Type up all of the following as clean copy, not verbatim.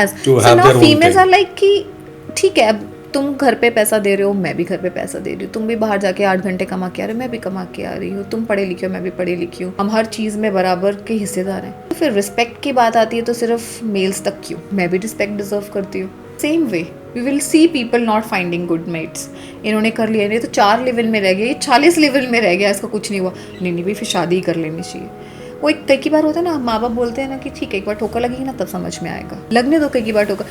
to So have now their own females thing. are like कि ठीक है, अब तुम घर पे पैसा दे रहे हो, मैं भी घर पे पैसा दे रही हूँ, तुम भी बाहर जाके 8 घंटे कमा के आ रहे हो, मैं भी कमा के आ रही हूँ, तुम पढ़े लिखे हो, मैं भी पढ़ी लिखी हूँ, हम हर चीज़ में बराबर के हिस्सेदार हैं. तो फिर रिस्पेक्ट की बात आती है तो सिर्फ मेल्स तक क्यों? मैं भी रिस्पेक्ट डिजर्व करती हूँ. Same way we will see people not finding good mates. इन्होंने कर लिया, नहीं तो 4 लेवल में रह गया, ये 40 लेवल में रह गया, इसका कुछ नहीं हुआ, नहीं नहीं भाई फिर शादी ही कर लेनी चाहिए. वो एक कई बार होता है ना, माँ बाप बोलते हैं ना कि ठीक है एक बार ठोकर लगेगी ना तब समझ में आएगा, लगने दो कई बार ठोकर.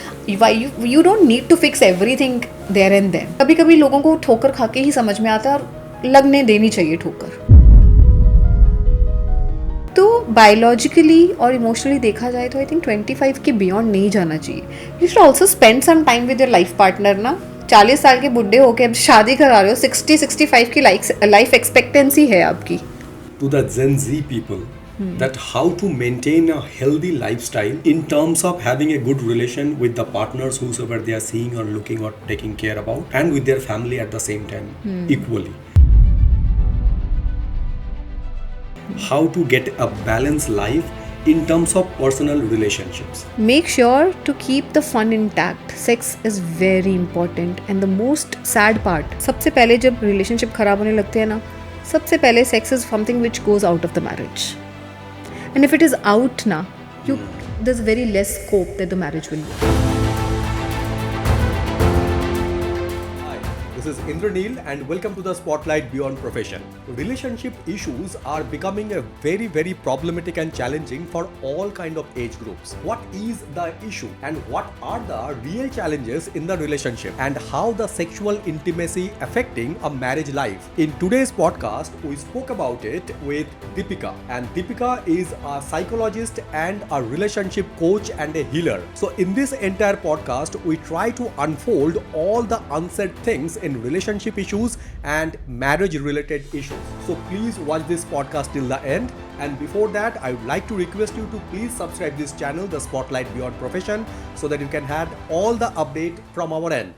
You don't need to fix everything there and then. कभी कभी लोगों को ठोकर खा के ही समझ में आता है और लगने देनी चाहिए ठोकर. तो बायोलॉजिकली और इमोशनली देखा जाए तो आई थिंक 25 के बियॉन्ड नहीं जाना चाहिए. You should also spend some time with your life partner ना. 40 साल के बुढ़े होके अब शादी करा रहे हो, 60-65 की लाइफ एक्सपेक्टेंसी है आपकी. To the Gen Z people, that how to maintain a healthy lifestyle in terms of having a good relation with the partners whosoever they are seeing or looking or taking care about, and with their family at the same time equally. How to get a balanced life in terms of personal relationships. Make sure to keep the fun intact. Sex is very important and the most sad part, सबसे पहले जब relationship खराब होने लगते हैं ना, सबसे पहले sex is something which goes out of the marriage. And if it is out ना, there's very less scope that the marriage will be. Hi, this is Indraneel and welcome to the Spotlight Beyond Profession. Relationship issues are becoming a very problematic and challenging for all kind of age groups. What is the issue and what are the real challenges in the relationship and how the sexual intimacy affecting a marriage life? In today's podcast, we spoke about it with Deepika, and Deepika is a psychologist and a relationship coach and a healer. So in this entire podcast, we try to unfold all the unsaid things in relationship issues and marriage related issues. So please watch this podcast till the end. And before that, I would like to request you to please subscribe this channel, The Spotlight Beyond Profession, so that you can have all the update from our end.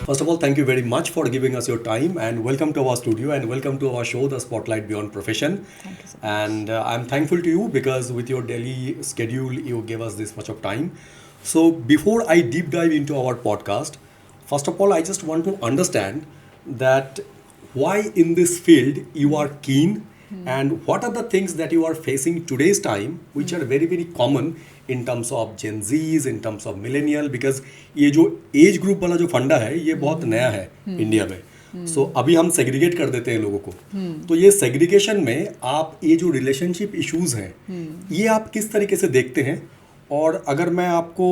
First of all, thank you very much for giving us your time, and welcome to our studio and welcome to our show, The Spotlight Beyond Profession. Thank you so much. And I'm thankful to you because with your daily schedule, you gave us this much of time. So before I deep dive into our podcast, first of all, I just want to understand that why in this field you are keen and what are the things that you are facing today's time which are very common in terms of Gen Zs, in terms of millennial, because ये जो age group वाला जो फंडा है ये बहुत नया है इंडिया में. सो अभी हम सेग्रीगेट कर देते हैं लोगों को. तो ये सेग्रीगेशन में आप ये जो रिलेशनशिप इश्यूज हैं ये आप किस तरीके से देखते हैं, और अगर मैं आपको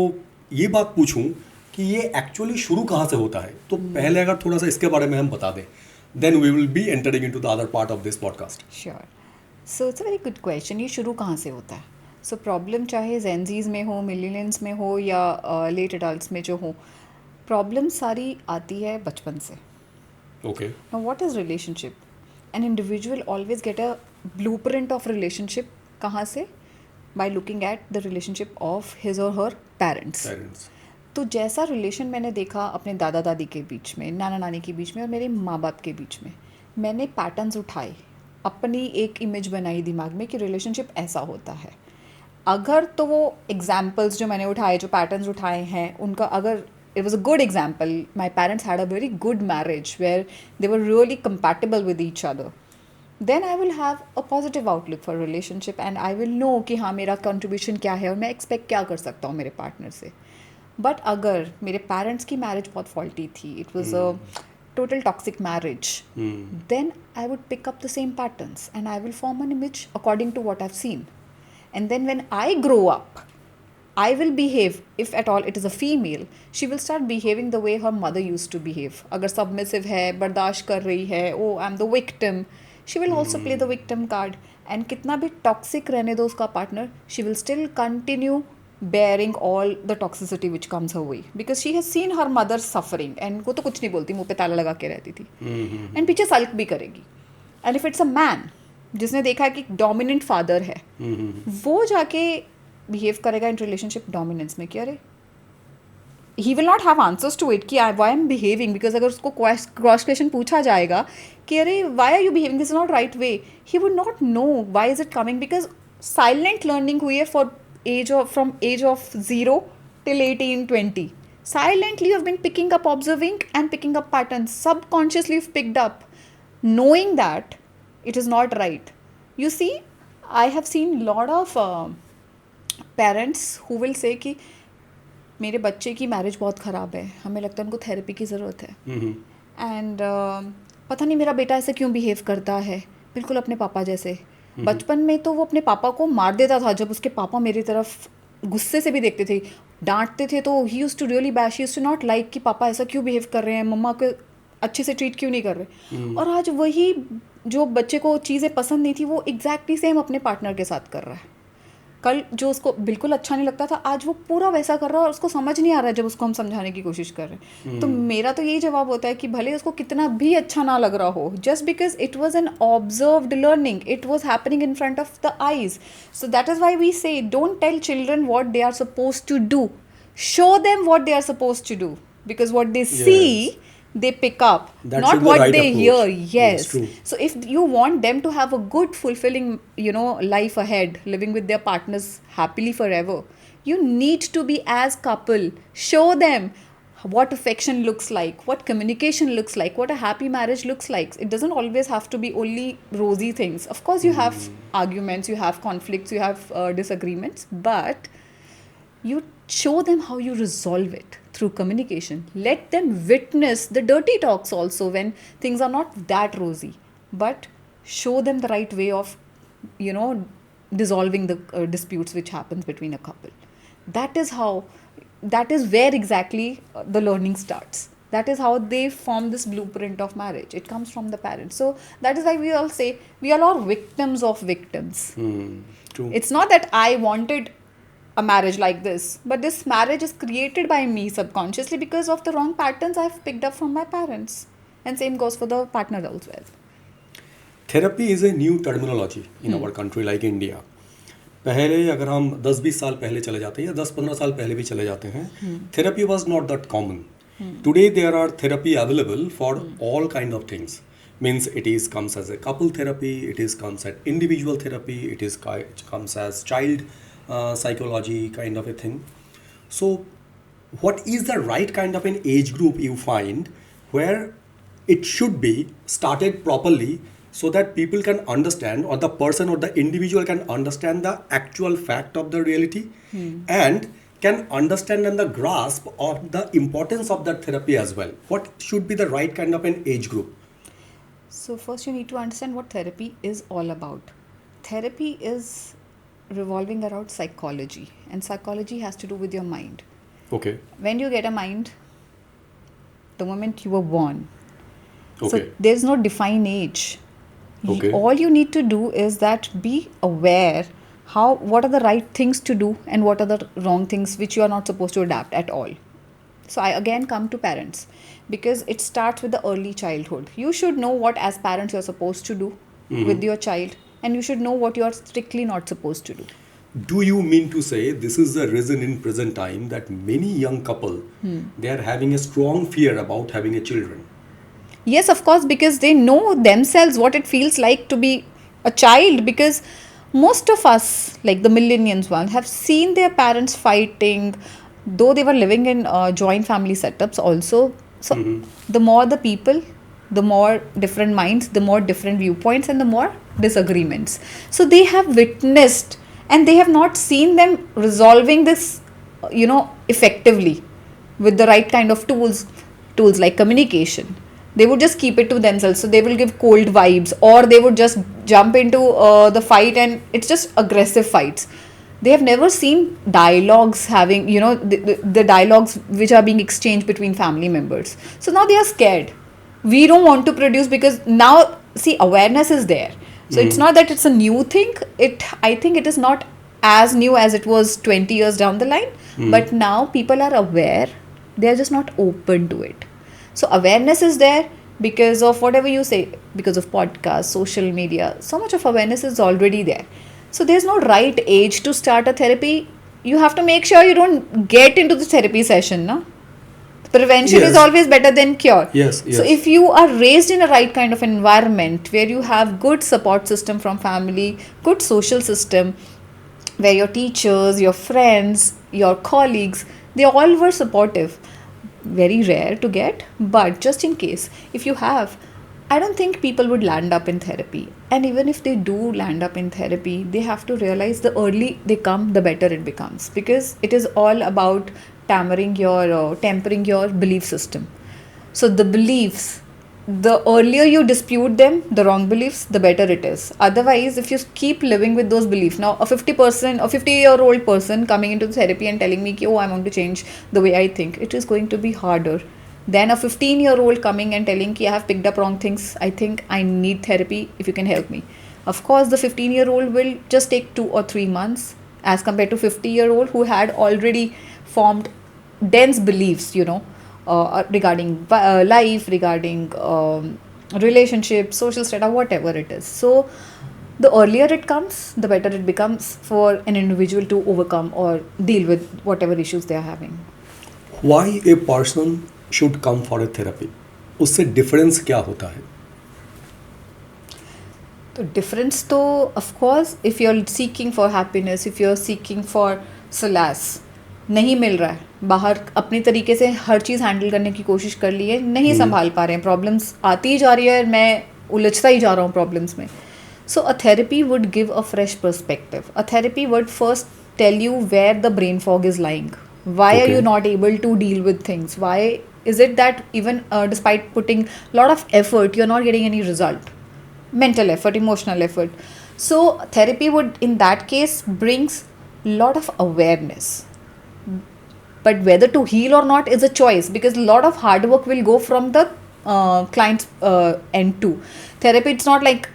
ये बात पूछूं कि ये एक्चुअली शुरू कहाँ से होता है, तो पहले अगर थोड़ा सा इसके बारे में हम बता दें, then we will be entering into the other part of this podcast. Sure. So it's a very good question. ये शुरू कहाँ से होता है? So problem चाहे Gen Zs में हो, मिलेनियल्स में हो या लेट एडल्ट्स में जो हो, प्रॉब्लम सारी आती है बचपन से. Okay. Now what is relationship? An individual always get a blueprint of relationship कहाँ से? By looking at the relationship of his or her parents. Parents. तो जैसा रिलेशन मैंने देखा अपने दादा दादी के बीच में, नाना नानी के बीच में और मेरे माँ बाप के बीच में, मैंने पैटर्न्स उठाए, अपनी एक इमेज बनाई दिमाग में कि रिलेशनशिप ऐसा होता है. अगर तो वो एग्जाम्पल्स जो मैंने उठाए, जो पैटर्न्स उठाए हैं, उनका अगर it was a good example, my parents had a very good marriage where they were really compatible with each other, then I will have a positive outlook for relationship and I will know कि हाँ मेरा contribution क्या है और मैं expect क्या कर सकता हूँ मेरे partner से. बट अगर मेरे पेरेंट्स की मैरिज बहुत फॉल्टी थी, it was a total toxic marriage, then I would pick up the same patterns and I will form an image according to what I have seen. And then when I grow up, I will behave, if at all it is a female, she will start behaving the way her mother used to behave. अगर submissive है, बर्दाश्त कर रही है, oh I'm the victim, she will also play the victim card. And कितना भी toxic रहने दो उसका partner, she will still continue bearing all the toxicity which comes her way because she has seen her mother suffering and वो तो कुछ नहीं बोलती, मुँह पे ताला लगा के रहती थी, and पीछे सल्क भी करेगी. And if it's a man जिसने देखा कि dominant father है, वो जाके बिहेव करेगा इन रिलेशनशिप डोमिनेंस में कि अरे he will not have answers to it कि why I'm behaving, because अगर उसको cross question पूछा जाएगा कि अरे why are you behaving, this is not right way, he would not know why is it coming, because silent learning हुई है from age of 0 till 18 20. Silently you've been picking up, observing and picking up patterns. Subconsciously you've picked up, knowing that it is not right. You see, I have seen lot of parents who will say कि मेरे बच्चे की marriage बहुत ख़राब है, हमें लगता है उनको थेरेपी की ज़रूरत है, एंड पता नहीं मेरा बेटा ऐसे क्यों बिहेव करता है, बिल्कुल अपने पापा जैसे. बचपन में तो वो अपने पापा को मार देता था जब उसके पापा मेरी तरफ गुस्से से भी देखते थे, डांटते थे, तो he used to really bash, he used to not like कि पापा ऐसा क्यों बिहेव कर रहे हैं, मम्मा को अच्छे से ट्रीट क्यों नहीं कर रहे. और आज वही जो बच्चे को चीज़ें पसंद नहीं थी वो एग्जैक्टली सेम अपने पार्टनर के साथ कर रहा है. कल जो उसको बिल्कुल अच्छा नहीं लगता था आज वो पूरा वैसा कर रहा है और उसको समझ नहीं आ रहा है जब उसको हम समझाने की कोशिश कर रहे हैं. तो मेरा तो यही जवाब होता है कि भले उसको कितना भी अच्छा ना लग रहा हो, just because it was an observed learning, it was happening in front of the eyes. So that is why we say don't tell children what they are suppose to do, show them what they are supposed to do, because what they see they pick up, That not should be what right they approach. hear. Yes, Yes. true. So if you want them to have a good fulfilling life ahead, living with their partners happily forever, you need to be as couple, show them what affection looks like, what communication looks like, what a happy marriage looks like. It doesn't always have to be only rosy things. Of course you have arguments, you have conflicts, you have disagreements, but you show them how you resolve it through communication. Let them witness the dirty talks also when things are not that rosy, but show them the right way of dissolving the disputes which happens between a couple. That is where exactly the learning starts. That is how they form this blueprint of marriage. It comes from the parents. So that is why we all say we are all victims of victims. True. It's not that I wanted a marriage like this, but this marriage is created by me subconsciously because of the wrong patterns I've picked up from my parents, and same goes for the partner as well. Therapy is a new terminology in our country like India. पहले अगर हम 10-20 साल पहले चले जाते हैं या 10-15 साल पहले भी चले जाते हैं, therapy was not that common. Today there are therapy available for all kind of things. Means it is comes as a couple therapy, it is comes as individual therapy, it is comes as child psychology kind of a thing. So what is the right kind of an age group you find where it should be started properly so that people can understand, or the person or the individual can understand the actual fact of the reality and can understand and the grasp of the importance of that therapy as well? What should be the right kind of an age group? So first you need to understand what therapy is all about. Therapy is revolving around psychology, and psychology has to do with your mind. Okay. When you get a mind, the moment you were born, Okay. so there's no defined age. Okay. All you need to do is that be aware what are the right things to do and what are the wrong things which you are not supposed to adapt at all. So I again come to parents, because it starts with the early childhood. You should know what as parents you're supposed to do with your child, and you should know what you are strictly not supposed to do. Do you mean to say this is the reason in present time that many young couple they are having a strong fear about having a children? Yes, of course, because they know themselves what it feels like to be a child, because most of us, like the millennials one, have seen their parents fighting, though they were living in joint family setups also. So the more the people, the more different minds, the more different viewpoints, and the more disagreements. So they have witnessed, and they have not seen them resolving this, effectively with the right kind of tools like communication. They would just keep it to themselves. So they will give cold vibes, or they would just jump into the fight, and it's just aggressive fights. They have never seen dialogues having, the dialogues which are being exchanged between family members. So now they are scared. We don't want to produce, because now, see, awareness is there. So it's not that it's a new thing. I think it is not as new as it was 20 years down the line. But now people are aware. They are just not open to it. So awareness is there because of whatever you say, because of podcasts, social media. So much of awareness is already there. So there's no right age to start a therapy. You have to make sure you don't get into the therapy session, no? Prevention is Yes. always better than cure. Yes, So yes. if you are raised in a right kind of environment where you have good support system from family, good social system, where your teachers, your friends, your colleagues, they all were supportive. Very rare to get, but just in case, if you have, I don't think people would land up in therapy. And even if they do land up in therapy, they have to realize the early they come, the better it becomes. Because it is all about tempering your belief system. So the beliefs, the earlier you dispute them, the wrong beliefs, the better it is. Otherwise, if you keep living with those beliefs, now a 50% or 50-year-old person coming into therapy and telling me, ki, oh, I want to change the way I think, it is going to be harder than a 15-year-old coming and telling, ki, I have picked up wrong things. I think I need therapy if you can help me. Of course, the 15-year-old will just take 2 or 3 months as compared to 50-year-old who had already formed dense beliefs, regarding life, regarding relationships, social status, whatever it is. So the earlier it comes, the better it becomes for an individual to overcome or deal with whatever issues they are having. Why a person should come for a therapy? उससे difference क्या होता है? तो difference तो of course if you are seeking for happiness, if you are seeking for solace, नहीं मिल रहा है, बाहर अपनी तरीके से हर चीज़ हैंडल करने की कोशिश कर ली है, नहीं संभाल पा रहे हैं, प्रॉब्लम्स आती ही जा रही है, मैं उलझता ही जा रहा हूँ प्रॉब्लम्स में. So a therapy would give a fresh perspective. A therapy would first tell you where the brain fog is lying. Why are you Okay. not able to deal with things? Why is it that even despite putting a lot of effort, you're not getting any result? Mental effort, emotional effort. So therapy would, in that case, brings a lot of awareness. But whether to heal or not is a choice, because a lot of hard work will go from the client's end too. Therapy, it's not like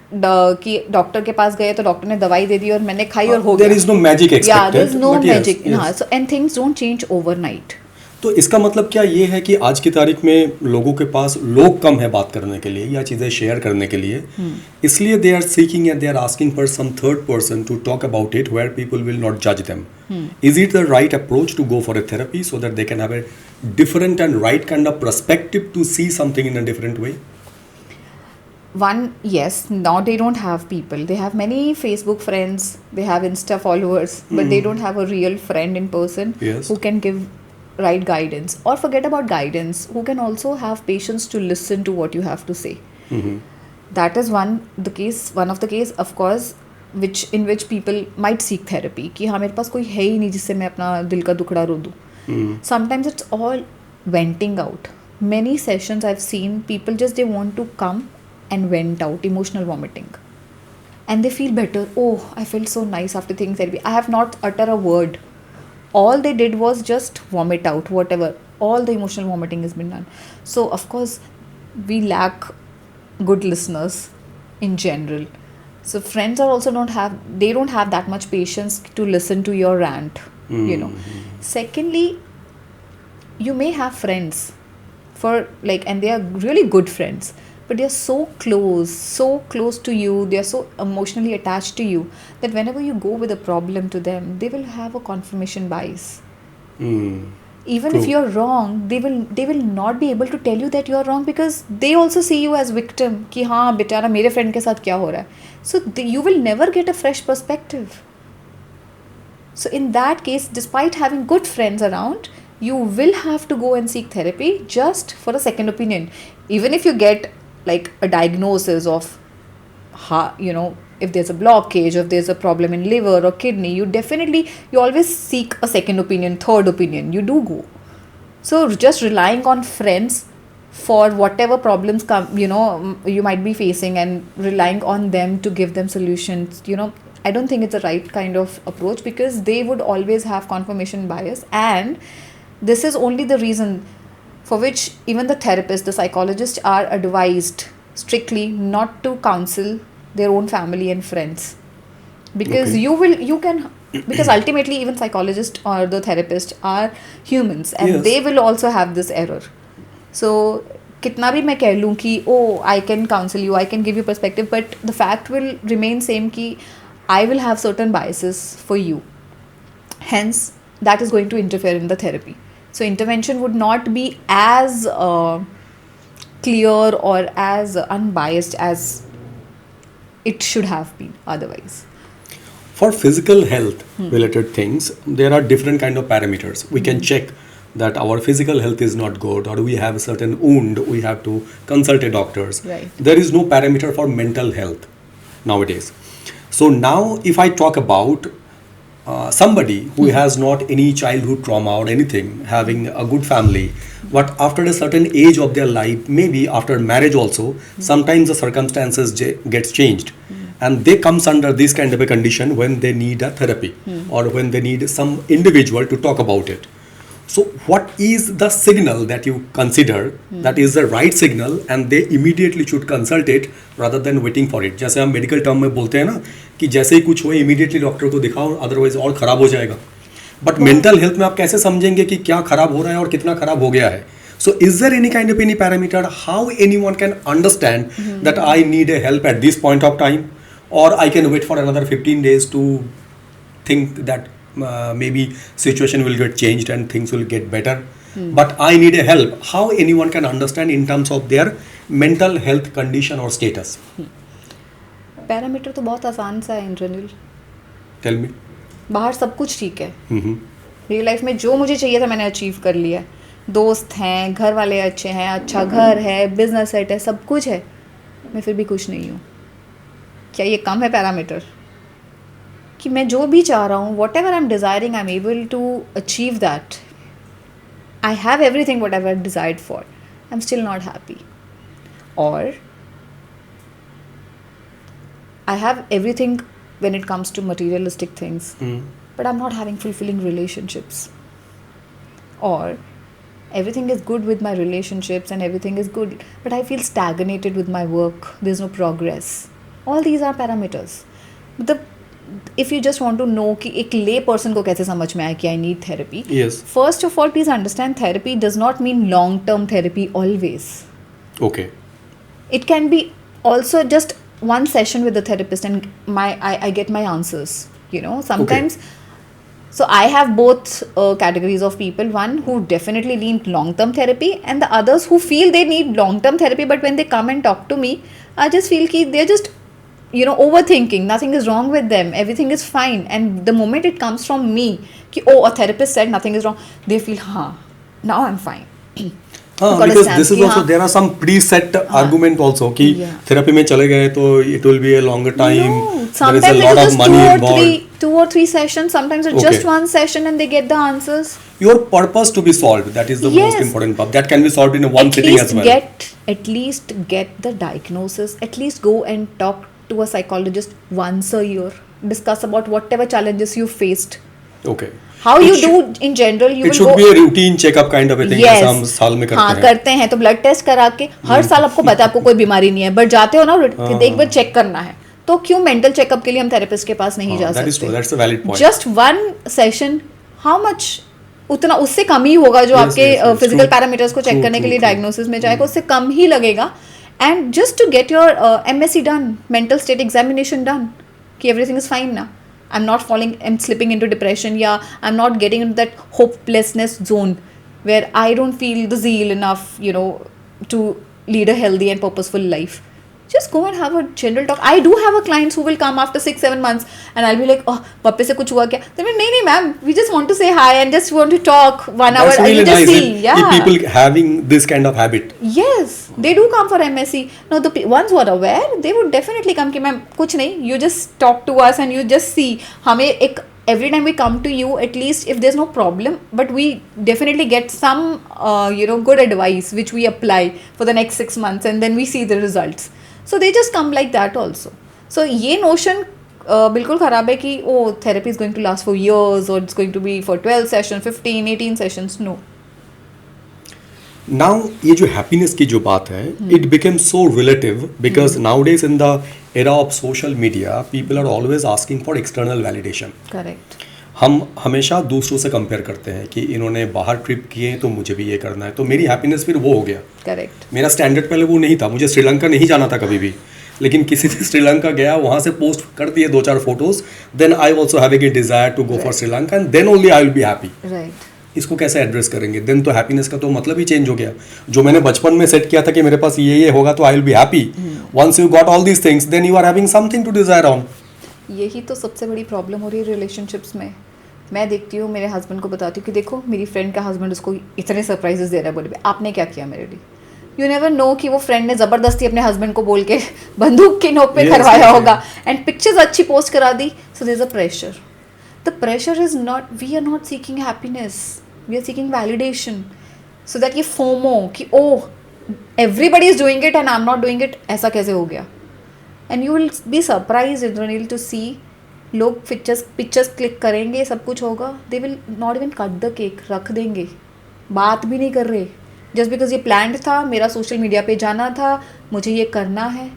कि doctor के पास गए तो doctor ने दवाई दे दी और मैंने खाई और हो गया. There is no magic expected. Yeah, there's no but yes, magic. yes. हाँ, so and things don't change overnight. तो इसका मतलब क्या ये है कि आज की तारीख में लोगों के पास लोग कम है बात करने के लिए या चीज़ें शेयर करने के लिए, इसलिए they are seeking and they are asking for some third person to talk about it where people will not जज them. Is it the right approach to go for a therapy so that they can have a different and right kind of perspective to see something in a different way? One, yes, now they don't have people. They have many Facebook friends, they have Insta followers, but they don't have a real friend in person Yes. who can give right guidance. Or forget about guidance, who can also have patience to listen to what you have to say. That is one of the case, of course, in which people might seek therapy. कि हाँ मेरे पास कोई है ही नहीं जिससे मैं अपना दिल का दुखड़ा रो दूँ. Sometimes it's all venting out. Many sessions I've seen, people just they want to come and vent out, emotional vomiting, and they feel better. Oh, I felt so nice after taking therapy. I have not uttered a word. All they did was just vomit out whatever. All the emotional vomiting has been done. So of course we lack good listeners in general. So friends are also they don't have that much patience to listen to your rant. Secondly, you may have friends and they are really good friends, but they are so close to you, they are so emotionally attached to you that whenever you go with a problem to them, they will have a confirmation bias. Even True. if you're wrong, they will not be able to tell you that you're wrong, because they also see you as victim कि हाँ बेचारा मेरे friend के साथ क्या हो रहा है. So you will never get a fresh perspective. So in that case, despite having good friends around, you will have to go and seek therapy just for a second opinion. Even if you get like a diagnosis of if there's a blockage, if there's a problem in liver or kidney, you always seek a second opinion, third opinion, you do go. So just relying on friends for whatever problems come, you might be facing, and relying on them to give them solutions, I don't think it's the right kind of approach, because they would always have confirmation bias. And this is only the reason for which even the therapist, the psychologist are advised strictly not to counsel their own family and friends, because Okay. because ultimately even psychologists or the therapist are humans, and Yes. they will also have this error. So कितना भी मैं कह लूँ कि I can counsel you, I can give you perspective, but the fact will remain same कि I will have certain biases for you. Hence, that is going to interfere in the therapy. So intervention would not be as clear or as unbiased as it should have been otherwise. For physical health related things, there are different kind of parameters. We can check that our physical health is not good, or we have a certain wound, we have to consult a doctors. Right. There is no parameter for mental health nowadays. So now if I talk about somebody who has not any childhood trauma or anything, having a good family, but after a certain age of their life, maybe after marriage also, sometimes the circumstances gets changed, and they comes under this kind of a condition when they need a therapy or when they need some individual to talk about it. So what is the signal that you consider that is the right signal and they immediately should consult it rather than waiting for it? जैसे हम medical term में बोलते हैं ना कि जैसे ही कुछ हुए इमीडिएटली डॉक्टर को दिखाओ, अदरवाइज और ख़राब हो जाएगा. बट मेंटल हेल्थ में आप कैसे समझेंगे कि क्या खराब हो रहा है और कितना खराब हो गया है? So is there any kind of any parameter how anyone can understand that I need a help at this point of time, or I can wait for another 15 days to think that maybe situation will get changed and things will get better, but I need a help? How anyone can understand in terms of their mental health condition or status? Parameter तो बहुत आसान सा है Indranil. Tell me. बाहर सब कुछ ठीक है. मेरी लाइफ में जो मुझे चाहिए था मैंने अचीव कर लिया है. दोस्त हैं, घर वाले अच्छे हैं, अच्छा घर है, बिजनेस सेट है, सब कुछ है. मैं फिर भी खुश नहीं हूँ. क्या ये कम है पैरामीटर? कि मैं जो भी चाह रहा हूँ, whatever I am desiring, I am able to achieve that. I have everything whatever desired for, I am still not happy. और I have everything when it comes to materialistic things, but I'm not having fulfilling relationships. Or everything is good with my relationships and everything is good, but I feel stagnated with my work. There's no progress. All these are parameters. If you just want to know कि एक lay person को कैसे समझ में आए कि I need therapy. Yes. First of all, please understand therapy does not mean long-term therapy always. Okay. It can be also just one session with the therapist and I get my answers, you know. Sometimes so I have both categories of people, one who definitely need long term therapy and the others who feel they need long term therapy, but when they come and talk to me, I just feel ki they're just, you know, overthinking. Nothing is wrong with them, everything is fine, and the moment it comes from me ki oh a therapist said nothing is wrong, they feel now I'm fine. Because this is also there are some preset argument also कि therapy में चले गए तो it will be a longer time. No, there is a lot of money involved. 2 or 3 sessions. Sometimes it's just one session and they get the answers. Your purpose to be solved, that is the most important part. That can be solved in one sitting as well. At least get the diagnosis. At least go and talk to a psychologist once a year. Discuss about whatever challenges you faced. Okay. How you do in general, you it will should go. be a routine checkup kind of a thing. Yes. हम साल में करते हाँ हैं. करते हैं तो blood test करा के हर साल आपको पता है आपको कोई बीमारी नहीं है, बट जाते हो ना कि एक बार चेक करना है, तो क्यों मेंटल चेकअप के लिए हम थेरेपिस्ट के पास नहीं जा That is true. सकते? That's a valid point. Just one session, how much, उतना उससे कम ही होगा जो आपके फिजिकल पैरामीटर्स को चेक करने के लिए डायग्नोसिस में जाएगा, उससे कम ही लगेगा. And just to get your MSc done, mental state examination done, कि एवरीथिंग इज फाइन ना, I'm not falling, I'm slipping into depression, I'm not getting into that hopelessness zone where I don't feel the zeal enough, you know, to lead a healthy and purposeful life. Just go and have a general talk. I do have a clients who will come after 6-7 months and I'll be like, oh, papi se kuch hua kya? They'll be, nahi ma'am, we just want to say hi and just want to talk 1 hour. That's really you just nice. see, If people having this kind of habit. Yes, they do come for MSc. Now the ones who are aware, they would definitely come कि ma'am कुछ नहीं, you just talk to us and you just see. हमें एक every time we come to you, at least if there's no problem, but we definitely get some you know, good advice which we apply for the next 6 months and then we see the results. So they just come like that also. So ये notion बिल्कुल ख़राब है कि oh therapy is going to last for years or it's going to be for 12 sessions, 15, 18 sessions. No. Now ये जो happiness की जो बात है, it becomes so relative because nowadays in the era of social media, people are always asking for external validation. Correct. हम हमेशा दूसरों से कंपेयर करते हैं कि इन्होंने बाहर ट्रिप किए तो मुझे भी ये करना है, तो मेरी हैप्पीनेस फिर वो हो गया. करेक्ट. मेरा स्टैंडर्ड पहले वो नहीं था, मुझे श्रीलंका नहीं जाना था कभी भी, लेकिन किसी ने श्रीलंका गया, वहाँ से पोस्ट कर दिए 2-4 photos, then I also having a desire to go for Sri Lanka and then only I will be happy. Right. इसको कैसे एड्रेस करेंगे? देन तो हैप्पीनेस का तो मतलब ही चेंज हो गया। जो मैंने बचपन में सेट किया था कि मेरे पास ये होगा तो I will be happy, once you got all these things then you are having something to desire on. यही तो सबसे बड़ी प्रॉब्लम हो रही है रिलेशनशिप्स में। मैं देखती हूँ, मेरे हस्बैंड को बताती हूँ कि देखो मेरी फ्रेंड का हस्बैंड उसको इतने सरप्राइजेस दे रहा है बर्थडे पे, आपने क्या किया मेरे लिए? यू नेवर नो कि वो फ्रेंड ने ज़बरदस्ती अपने हस्बैंड को बोल के बंदूक की नोक पे Yes, करवाया yes, होगा, एंड पिक्चर्स अच्छी पोस्ट करा दी, so there is a pressure. The pressure is not, we are not seeking happiness, we are seeking validation, so that ये फोमो कि oh everybody is doing it and I am not doing it, ऐसा कैसे हो गया? And you will be surprise Indraneel to see, लोग pictures click करेंगे, सब कुछ होगा, they will not even cut the cake, रख देंगे, बात भी नहीं कर रहे, जस्ट बिकॉज ये प्लान्ड था, मेरा सोशल मीडिया पे जाना था, मुझे ये करना है।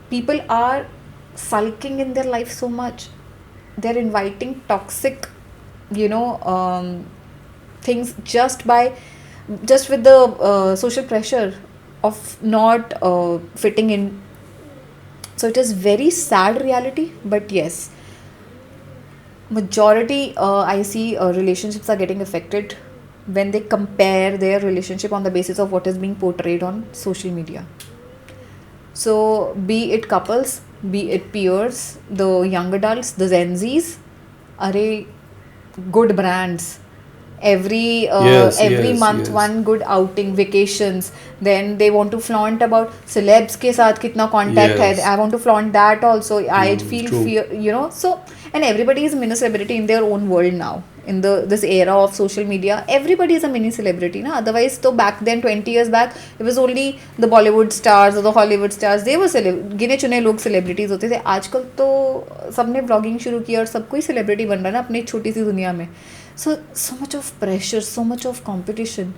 People are sulking in their life so much, they're inviting toxic, you know, things just with the social pressure of not fitting in. So it is very sad reality, but yes, majority I see relationships are getting affected when they compare their relationship on the basis of what is being portrayed on social media. So be it couples, be it peers, the young adults, the Gen Zs, good brands, every Yes, month yes. one good outing, vacations, then they want to flaunt about celebs ke sath kitna contact hai, Yes. I want to flaunt that also, I feel true. fear, you know. So and everybody is a mini celebrity in their own world now, in this era of social media, everybody is a mini celebrity na. Otherwise तो back then 20 years back it was only the Bollywood stars or the Hollywood stars, they were गिने चुने लोग celebrities होते थे। आजकल तो सबने vlogging शुरू किया और सब कोई celebrity बन रहा है ना अपनी छोटी सी दुनिया में। So much of pressure, so much of competition,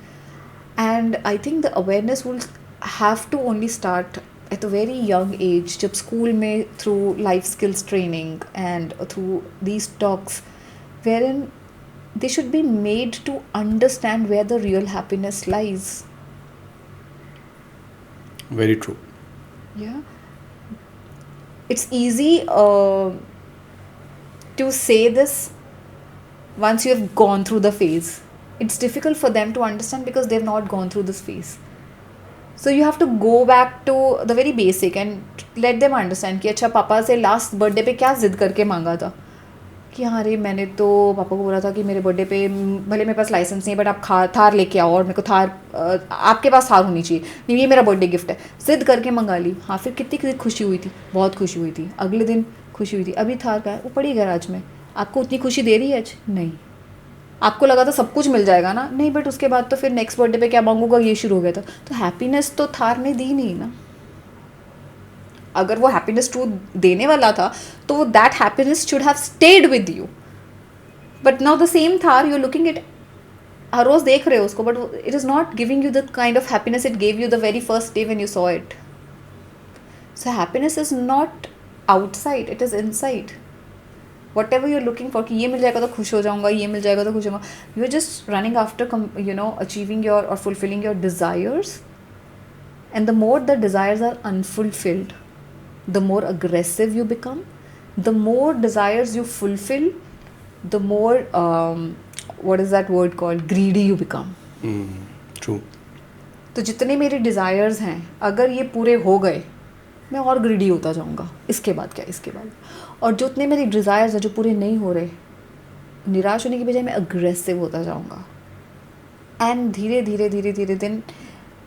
and I think the awareness will have to only start at a very young age, जब school में through life skills training and through these talks, wherein they should be made to understand where the real happiness lies. Very true. Yeah, it's easy to say this once you have gone through the phase. It's difficult for them to understand because they've not gone through this phase. So you have to go back to the very basic and let them understand कि अच्छा पापा से last birthday पे क्या जिद करके मांगा था, कि हाँ रे मैंने तो पापा को बोला था कि मेरे बर्थडे पे भले मेरे पास लाइसेंस नहीं है बट आप थार लेके आओ और मेरे को थार आपके पास थार होनी चाहिए, नहीं ये मेरा बर्थडे गिफ्ट है, जिद करके मंगा ली। हाँ फिर कितनी खुशी हुई थी, बहुत खुशी हुई थी, अगले दिन खुशी हुई थी, अभी थार का है वो पड़ी गैराज में, आपको उतनी खुशी दे रही है आज? नहीं। आपको लगा था सब कुछ मिल जाएगा ना? नहीं, बट उसके बाद तो फिर नेक्स्ट बर्थडे पे क्या मांगूंगा ये शुरू हो गया था। तो हैप्पीनेस तो थार ने दी नहीं ना। अगर वो हैप्पीनेस ट्रू देने वाला था तो that happiness should have stayed with you, but now the same Thar you are looking it, हर रोज देख रहे हो उसको, but it is not giving you the kind of happiness it gave you the very first day when you saw it. So happiness is not outside, it is inside. Whatever you are looking for कि ये मिल जाएगा तो खुश हो जाऊंगा, ये मिल जाएगा तो खुश होगा, you are just running after you know achieving your और fulfilling your desires, and the more the desires are unfulfilled, the more aggressive you become, the more desires you fulfill, the more what is that word called, greedy you become. True. तो जितने मेरे desires हैं अगर ये पूरे हो गए मैं और greedy होता जाऊँगा, इसके बाद क्या, इसके बाद। और जो उतने मेरे desires हैं जो पूरे नहीं हो रहे, निराश होने की बजाय मैं aggressive होता जाऊँगा, एंड धीरे धीरे धीरे धीरे दिन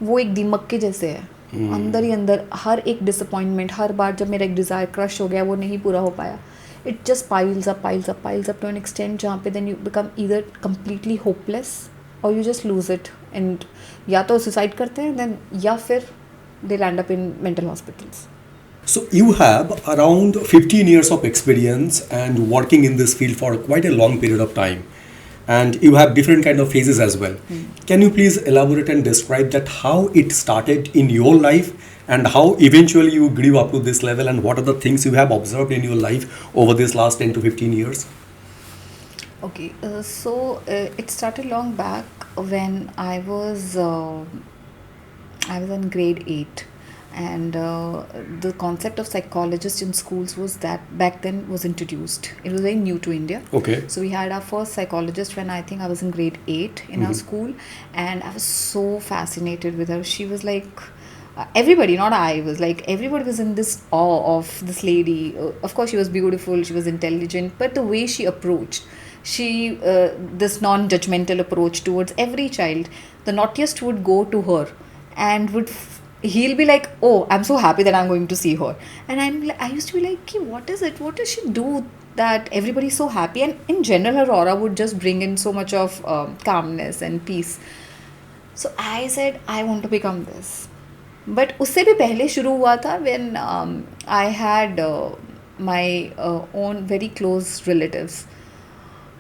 वो एक दीमक के जैसे है, अंदर ही अंदर हर एक डिसअपॉइंटमेंट, हर बार जब मेरा एक डिज़ायर क्रश हो गया, वो नहीं पूरा हो पाया, it just piles up to an extent जहाँ पे then you become either completely hopeless और you just lose it, and या तो सुसाइड करते हैं देन, या फिर they land up in mental hospitals. So you have around 15 years of experience and working in this field for quite a long period of time. And you have different kind of phases as well. Can you please elaborate and describe that how it started in your life and how eventually you grew up to this level, and what are the things you have observed in your life over this last 10 to 15 years? Okay, so it started long back when I was in grade 8. and the concept of psychologist in schools was that back then was introduced. It was very new to India. Okay. So we had our first psychologist when I think I was in grade 8 in our school, and I was so fascinated with her. She was like, everybody, not I, was like, everybody was in this awe of this lady. Of course, she was beautiful, she was intelligent, but the way she approached, this non-judgmental approach towards every child, the naughtiest would go to her and he'll be like, oh, I'm so happy that I'm going to see her. And I used to be like, "Ki, what is it? What does she do that everybody's so happy?" And in general, her aura would just bring in so much of calmness and peace. So I said, I want to become this. But उससे भी पहले शुरू हुआ था when I had my own very close relatives.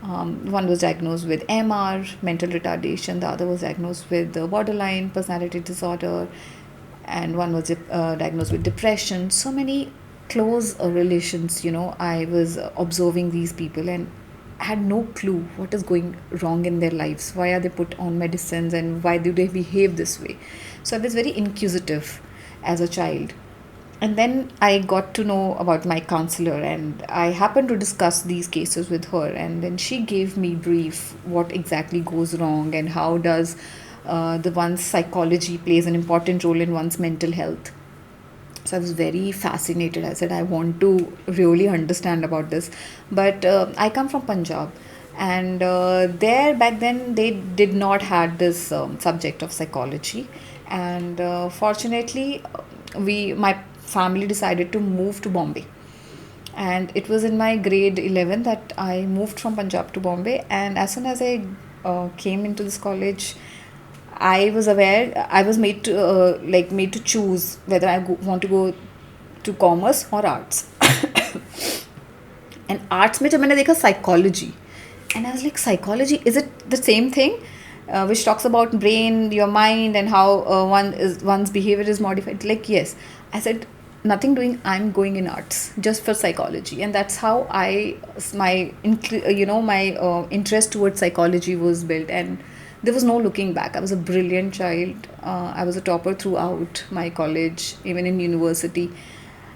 One was diagnosed with MR, mental retardation. The other was diagnosed with borderline personality disorder, and one was diagnosed with depression. So many close relations, I was observing these people and had no clue what is going wrong in their lives. Why are they put on medicines and why do they behave this way? So I was very inquisitive as a child. And then I got to know about my counselor, and I happened to discuss these cases with her, and then she gave me brief what exactly goes wrong and how does the one's psychology plays an important role in one's mental health. So I was very fascinated. I said, I want to really understand about this. But I come from Punjab, and there back then they did not had this subject of psychology. And fortunately, my family decided to move to Bombay. And it was in my grade 11 that I moved from Punjab to Bombay. And as soon as I came into this college, I was aware, I was made to choose whether I want to go to commerce or arts. And arts में जब मैंने देखा psychology, and I was like, psychology, is it the same thing? Which talks about brain, your mind, and how one's behavior is modified. Like, yes. I said, nothing doing, I'm going in arts just for psychology. And that's how my interest towards psychology was built. And there was no looking back. I was a brilliant child. I was a topper throughout my college, even in university.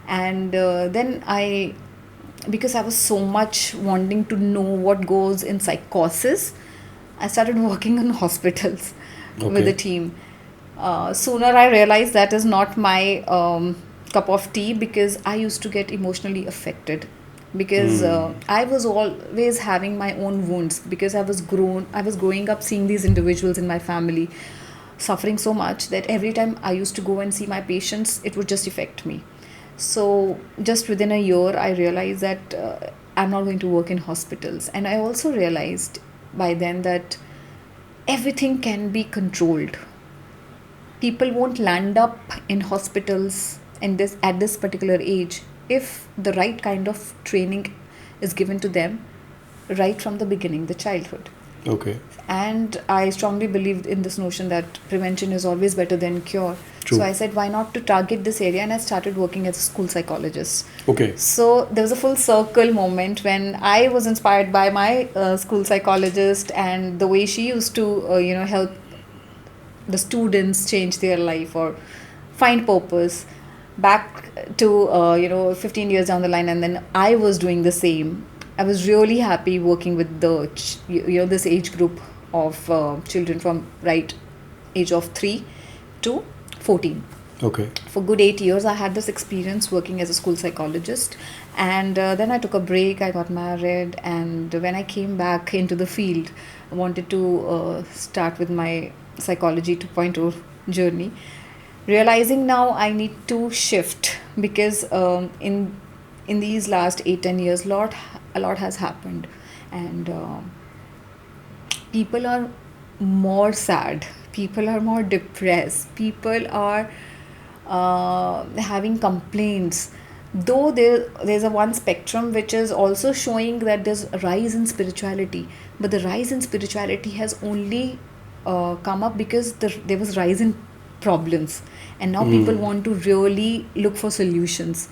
And then because I was so much wanting to know what goes in psychosis, I started working in hospitals with a team. Sooner I realized that is not my cup of tea, because I used to get emotionally affected, because I was always having my own wounds, because I was growing up seeing these individuals in my family suffering so much that every time I used to go and see my patients, it would just affect me. So just within a year, I realized that I'm not going to work in hospitals. And I also realized by then that everything can be controlled. People won't land up in hospitals at this particular age if the right kind of training is given to them right from the beginning, the childhood. Okay. And I strongly believed in this notion that prevention is always better than cure. True. So I said, why not to target this area? And I started working as a school psychologist. Okay. So there was a full circle moment when I was inspired by my school psychologist, and the way she used to, help the students change their life or find purpose, back to 15 years down the line. And then I was doing the same. I was really happy working with this age group of children from right age of 3 to 14. Okay. For good 8 years, I had this experience working as a school psychologist, and then I took a break. I got married, and when I came back into the field, I wanted to start with my psychology 2.0 journey, realizing now I need to shift, because in these last 8-10 years, a lot has happened, and people are more sad, people are more depressed, people are having complaints. Though there's a one spectrum which is also showing that there's a rise in spirituality, but the rise in spirituality has only come up because there was rise in problems, and now people want to really look for solutions.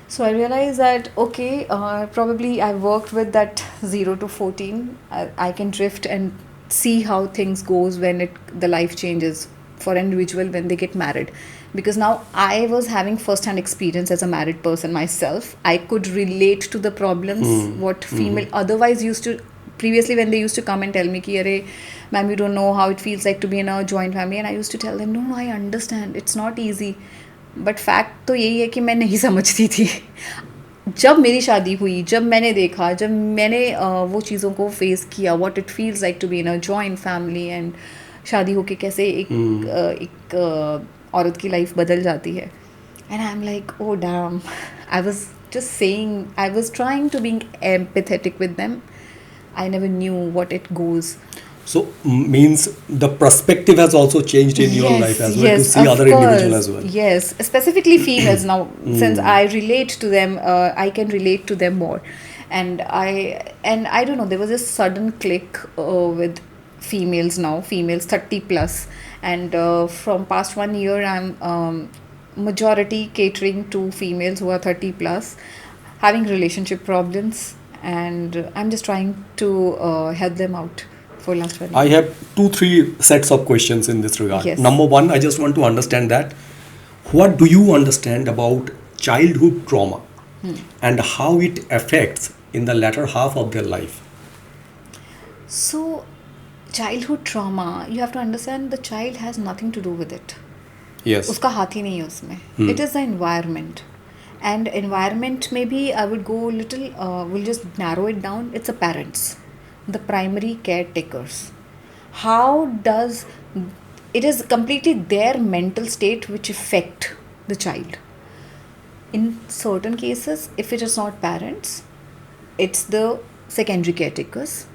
So I realized that, okay, probably I worked with that 0 to 14. I can drift and see how things goes when the life changes for an individual when they get married. because now I was having first hand experience as a married person myself. I could relate to the problems what female otherwise used to previously when they used to come and tell me ki are ma'am you don't know how it feels like to be in a joint family, and I used to tell them no I understand it's not easy, but fact तो यही है कि मैं नहीं समझती थी. जब मेरी शादी हुई, जब मैंने देखा, जब मैंने वो चीज़ों को फेस किया, what it feels like to be in a joint family, and शादी होके कैसे एक औरत की लाइफ बदल जाती है, and I am like oh damn, I was just saying, I was trying to be empathetic with them. I never knew what it goes. So means the perspective has also changed in your life as well, to see of other individual as course. well. Yes, specifically females now. Since I relate to them, I can relate to them more, and I don't know. There was a sudden click with females now. Females 30 plus, and from past 1 year, I'm majority catering to females who are 30 plus, having relationship problems. And I'm just trying to help them out for last 1 year. I have 2-3 sets of questions in this regard. Yes. Number one, I just want to understand that what do you understand about childhood trauma and how it affects in the latter half of their life? So, childhood trauma, you have to understand the child has nothing to do with it. Yes. उसका हाथ ही नहीं है उसमें. It is the environment. And environment, maybe I would go a little, we'll just narrow it down. It's the parents, the primary caretakers. How does, it is completely their mental state which affect the child. In certain cases, if it is not parents, it's the secondary caretakers.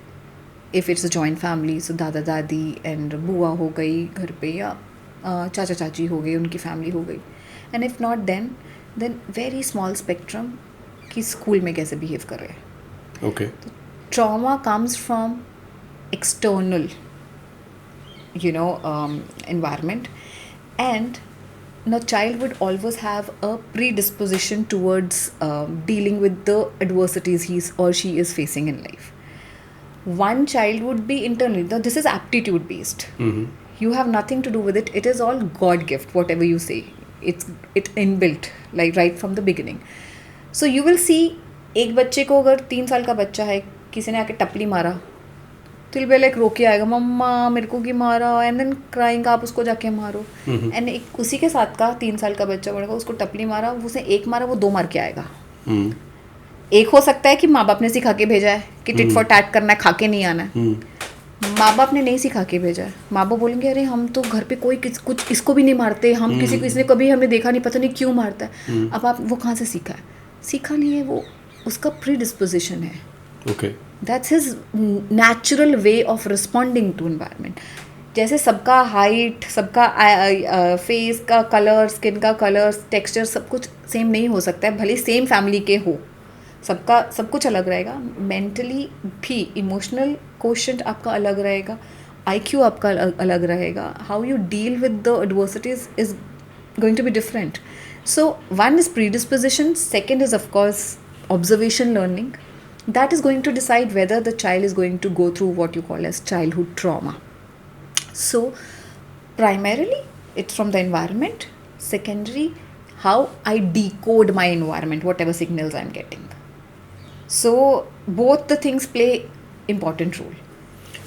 If it's a joint family, so दादा दादी and बुआ हो गई घर पे, या चाचा चाची हो गई, उनकी फैमिली हो गई. And if not then very small spectrum कि स्कूल में कैसे बिहेव कर रहे हैं. Okay. Trauma comes from external, environment, and the child would always have a predisposition towards dealing with the adversities he or she is facing in life. One child would be internally, this is aptitude based. You have nothing to do with it. It is all God gift, whatever you say. It's inbuilt, like right from the beginning. So you will see, एक बच्चे को अगर 3 साल का बच्चा है, किसी ने आके टपली मारा, तो will be like रो के आएगा, मम्मा मेरे को क्यों मारा, and then crying, आप उसको जाके मारो. And एक उसी के साथ का 3 साल का बच्चा बनेगा, उसको टपली मारा, उसने 1 मारा, वो 2 मार के आएगा. एक हो सकता है कि माँ बाप ने सिखा के भेजा है कि टिट फॉर टैट करना है, खा के नहीं आना है. माँ बाप ने नहीं सिखा के भेजा है. माँ बाप बोलेंगे अरे हम तो घर पे कोई कुछ इसको भी नहीं मारते, हम किसी को इसने कभी हमें देखा नहीं, पता नहीं क्यों मारता है. अब आप वो कहाँ से सीखा है? सीखा नहीं है, वो उसका प्रीडिस्पोजिशन है. Okay. That's his natural way of responding to environment. जैसे सबका हाइट, सबका फेस का कलर, स्किन का कलर, टेक्सचर सब कुछ सेम नहीं हो सकता है, भले सेम फैमिली के हो, सबका सब कुछ अलग रहेगा. मेंटली भी इमोशनल कोशेंट आपका अलग रहेगा, IQ आपका अलग रहेगा. How you deal with the adversities is going to be different. So one is predisposition, second is of course observation learning. That is going to decide whether the child is going to go through what you call as childhood trauma. So primarily it's from the environment. Secondary, how I decode my environment, whatever signals I'm getting. So both the things play important role.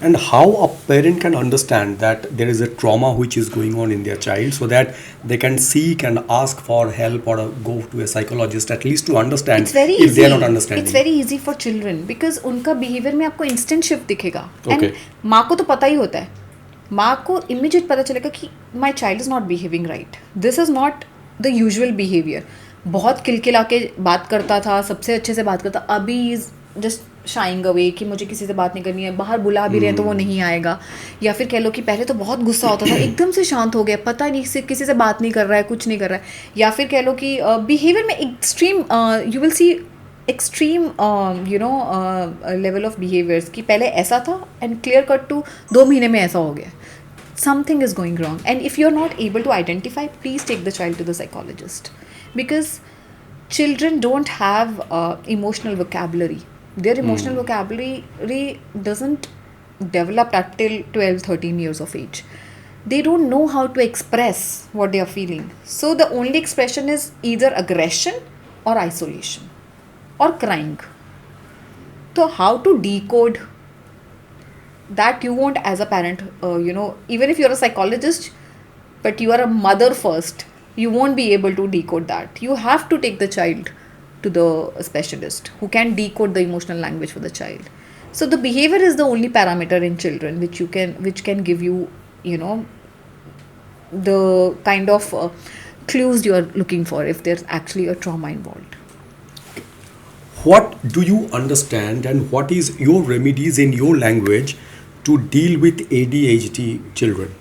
And how a parent can understand that there is a trauma which is going on in their child, so that they can seek and ask for help or go to a psychologist at least to understand It's very if easy. they are not understanding. It's very easy for children because उनका behavior में आपको instant shift दिखेगा. Okay. And माँ को तो पता ही होता है. माँ को immediate पता चलेगा कि my child is not behaving right. This is not the usual behavior. बहुत किलकिला के बात करता था, सबसे अच्छे से बात करता, अभी is just shying away कि मुझे किसी से बात नहीं करनी है, बाहर बुला भी रहे हैं तो वो नहीं आएगा. या फिर कह लो कि पहले तो बहुत गुस्सा होता था, एकदम से शांत हो गया, पता नहीं किसी से बात नहीं कर रहा है, कुछ नहीं कर रहा है. या फिर कह लो कि बिहेवियर में extreme, you will see extreme level of behaviours कि पहले ऐसा था एंड क्लियर कट टू 2 महीने में ऐसा हो गया. Something is going wrong, and if you're not able to identify, please take the child to the psychologist, because children don't have emotional vocabulary. Their emotional vocabulary doesn't develop until 12-13 years of age. they don't know how to express what they are feeling. So the only expression is either aggression or isolation or crying. So how to decode that, you won't as a parent, even if you're a psychologist, but you are a mother first, you won't be able to decode that. You have to take the child to the specialist who can decode the emotional language for the child. So the behavior is the only parameter in children which can give you, the kind of clues you are looking for if there's actually a trauma involved. What do you understand and what is your remedies in your language to deal with ADHD children?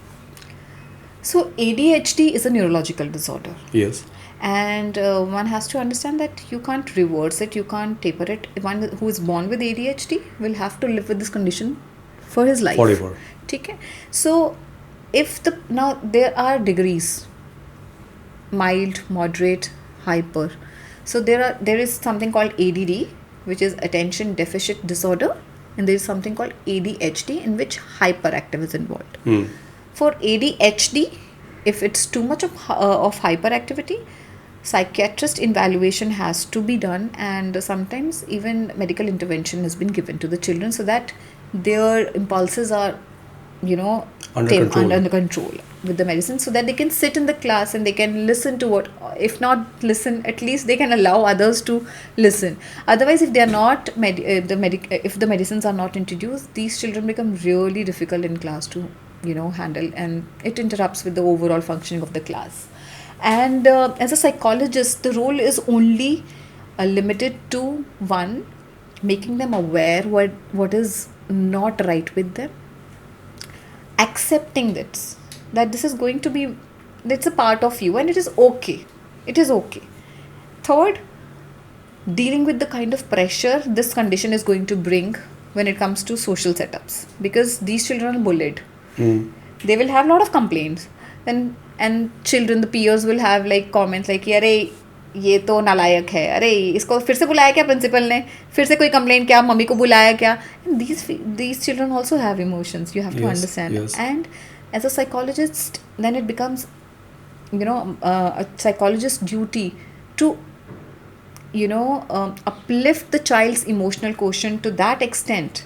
So ADHD is a neurological disorder. Yes. And one has to understand that you can't reverse it, you can't taper it. One who is born with ADHD will have to live with this condition for his life. Forever. Okay. So now there are degrees: mild, moderate, hyper. So there is something called ADD, which is attention deficit disorder, and there is something called ADHD, in which hyperactive is involved. For ADHD, if it's too much of hyperactivity, psychiatrist evaluation has to be done, and sometimes even medical intervention has been given to the children so that their impulses are, under control with the medicine, so that they can sit in the class and they can listen to what, if not listen, at least they can allow others to listen. Otherwise, if they are not if the medicines are not introduced, these children become really difficult in class to handle, and it interrupts with the overall functioning of the class. And as a psychologist, the role is only limited to one, making them aware what is not right with them, accepting that this is going to be, it's a part of you and it is okay. It is okay. Third, dealing with the kind of pressure this condition is going to bring when it comes to social setups, because these children are bullied. They will have a lot of complaints, and children, the peers will have like comments like, अरे ये तो नालायक है, अरे इसको फिर से बुलाया क्या प्रिंसिपल ने, फिर से कोई कंप्लेंट क्या, मम्मी को बुलाया क्या. And these children also have emotions, you have to understand. Yes. And as a psychologist, then it becomes a psychologist's duty to uplift the child's emotional quotient to that extent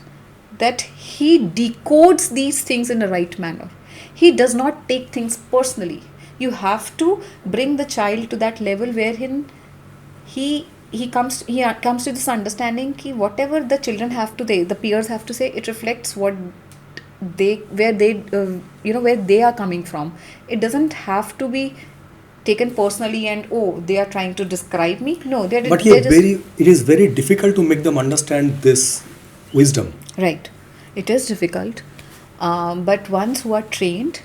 that he decodes these things in the right manner. He does not take things personally. You have to bring the child to that level wherein he comes to this understanding that whatever the children have to say, the peers have to say, it reflects where they are coming from. It doesn't have to be taken personally and they are trying to describe me. No, it is very difficult to make them understand this wisdom. Right, it is difficult, but ones who are trained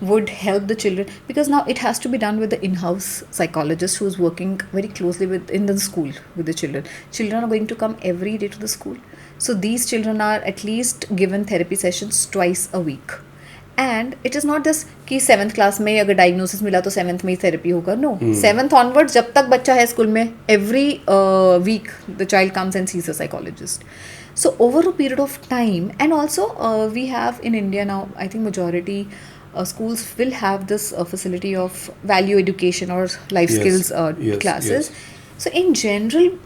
would help the children, because now it has to be done with the in-house psychologist who is working very closely in the school with the children. Children are going to come every day to the school, so these children are at least given therapy sessions twice a week. And it is not just कि 7th class में अगर diagnosis मिला तो 7th में ही therapy होगा. No, 7th onwards, जब तक बच्चा है स्कूल में, every week the child comes and sees a psychologist. So over a period of time, and also we have in India now, I think majority schools will have this facility of value education or life skills classes. So in general,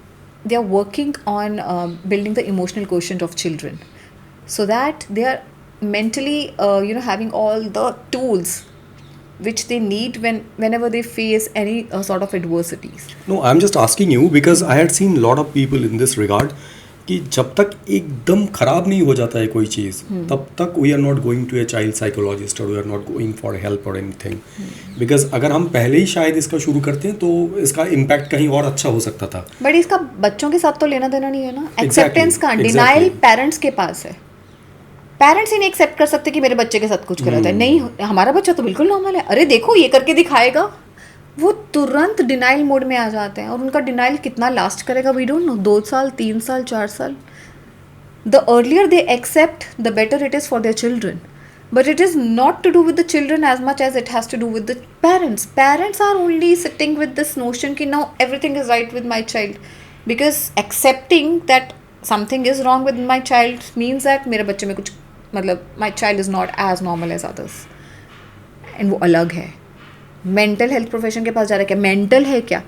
they are working on building the emotional quotient of children, so that they are mentally having all the tools which they need whenever they face any sort of adversities. No, I'm just asking you because I had seen a lot of people in this regard कि जब तक एकदम खराब नहीं हो जाता है कोई चीज़, तब तक we are not going to a child psychologist और we are not going for help और एनीथिंग, बिकॉज अगर हम पहले ही शायद इसका शुरू करते हैं तो इसका इम्पैक्ट कहीं और अच्छा हो सकता था. बट इसका बच्चों के साथ तो लेना देना नहीं है ना. एक्सेप्टेंस का डिनाइल पेरेंट्स के पास है. पेरेंट्स ही नहीं एक्सेप्ट कर सकते कि मेरे बच्चे के साथ कुछ गलत है. नहीं, हमारा बच्चा तो बिल्कुल नॉर्मल है, अरे देखो ये करके दिखाएगा. वो तुरंत डिनाइल मोड में आ जाते हैं, और उनका डिनाइल कितना लास्ट करेगा वी डोंट नो. 2 साल, 3 साल, 4 साल. The earlier they accept the better it is for their children. But it is not to do with the children as much as it has to do with the parents. Parents are only sitting with this notion कि now everything is right with my child. Because accepting that something is wrong with my child means that मेरे बच्चे में कुछ, मतलब my child is not as normal as others. And वो अलग है. Mental health profession के पास जा रहा है, क्या मेंटल है क्या?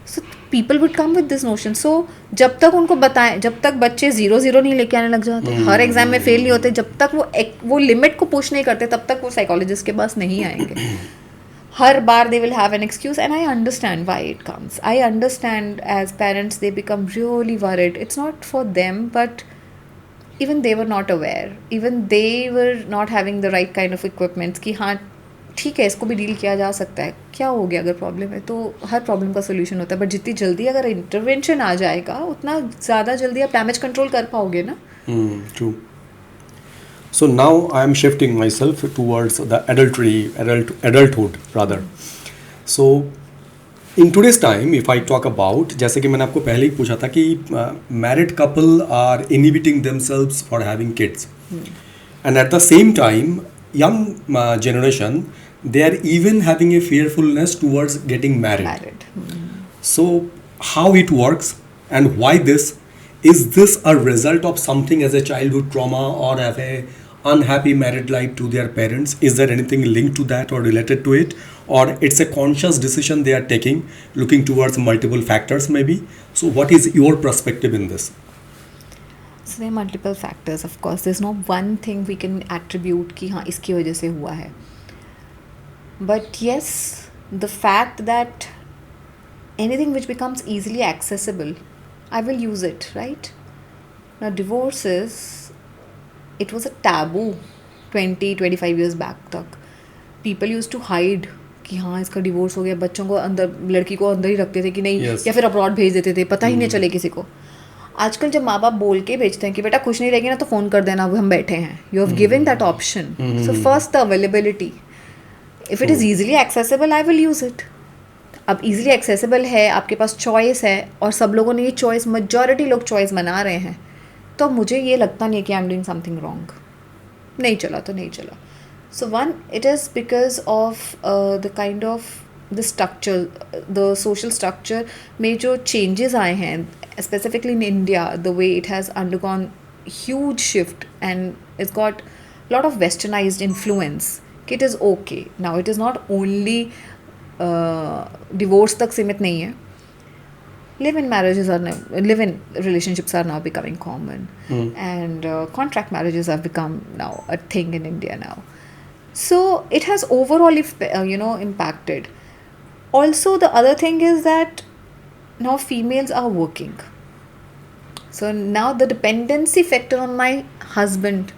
So people would come with this notion. So जब तक उनको बताएं, जब तक बच्चे 0-0 नहीं लेके आने लग जाते, हर एग्जाम में फेल नहीं होते, जब तक वो लिमिट को पुश नहीं करते, तब तक वो साइकोलॉजिस्ट के पास नहीं आएंगे. हर बार they will have an excuse, and I understand why it comes. I understand as parents they become really worried. It's not for them, but even they were not aware. Even they were not having the right kind of equipments कि हाँ ठीक है इसको भी deal किया जा सकता है. क्या हो गया अगर प्रॉब्लम है तो हर प्रॉब्लम का सोल्यूशन होता है, बट जितनी जल्दी अगर इंटरवेंशन आ जाएगा उतना ज़्यादा जल्दी आप डैमेज कंट्रोल कर पाओगे ना. True. So now I am shifting myself towards the adulthood rather. So in today's time, if I talk about, जैसे कि मैंने आपको पहले ही पूछा था कि married couple are inhibiting themselves for having kids, and at the same time, young generation, they are even having a fearfulness towards getting married. So how it works and why this? Is this a result of something as a childhood trauma or have a unhappy married life to their parents? Is there anything linked to that or related to it, or it's a conscious decision they are taking, looking towards multiple factors maybe? So what is your perspective in this? So there are multiple factors, of course. There's no one thing we can attribute कि हाँ इसकी वजह से हुआ है. But yes, the fact that anything which becomes easily accessible, I will use it, right? Now divorces, it was a taboo 20-25 years back तक. People used to hide कि हाँ इसका डिवोर्स हो गया, बच्चों को अंदर, लड़की को अंदर ही रखते थे कि नहीं, Yes. या फिर अब्रॉड भेज देते थे, पता ही नहीं चले किसी को. आजकल जब माँ बाप बोल के भेजते हैं कि बेटा खुश नहीं रहेगी ना तो फ़ोन कर देना, हम बैठे हैं. You have given that option. So first the availability. If it is easily accessible I will use it. अब इजीली एक्सेसिबल है, आपके पास चॉइस है, और सब लोगों ने ये चॉइस, मेजॉरिटी लोग चॉइस बना रहे हैं, तो मुझे ये लगता नहीं है कि I am doing something wrong. नहीं चला तो नहीं चला. So one, it is because of the kind of the structure, the social structure में जो चेंजेस आए हैं, specifically in India, the way it has undergone huge shift and it's got lot of westernised influence कि it is okay now. It is not only divorce तक सीमित नहीं है. live-in relationships are now becoming common, and contract marriages have become now a thing in India now. So it has overall impacted. Also the other thing is that now females are working, so now the dependency factor on my husband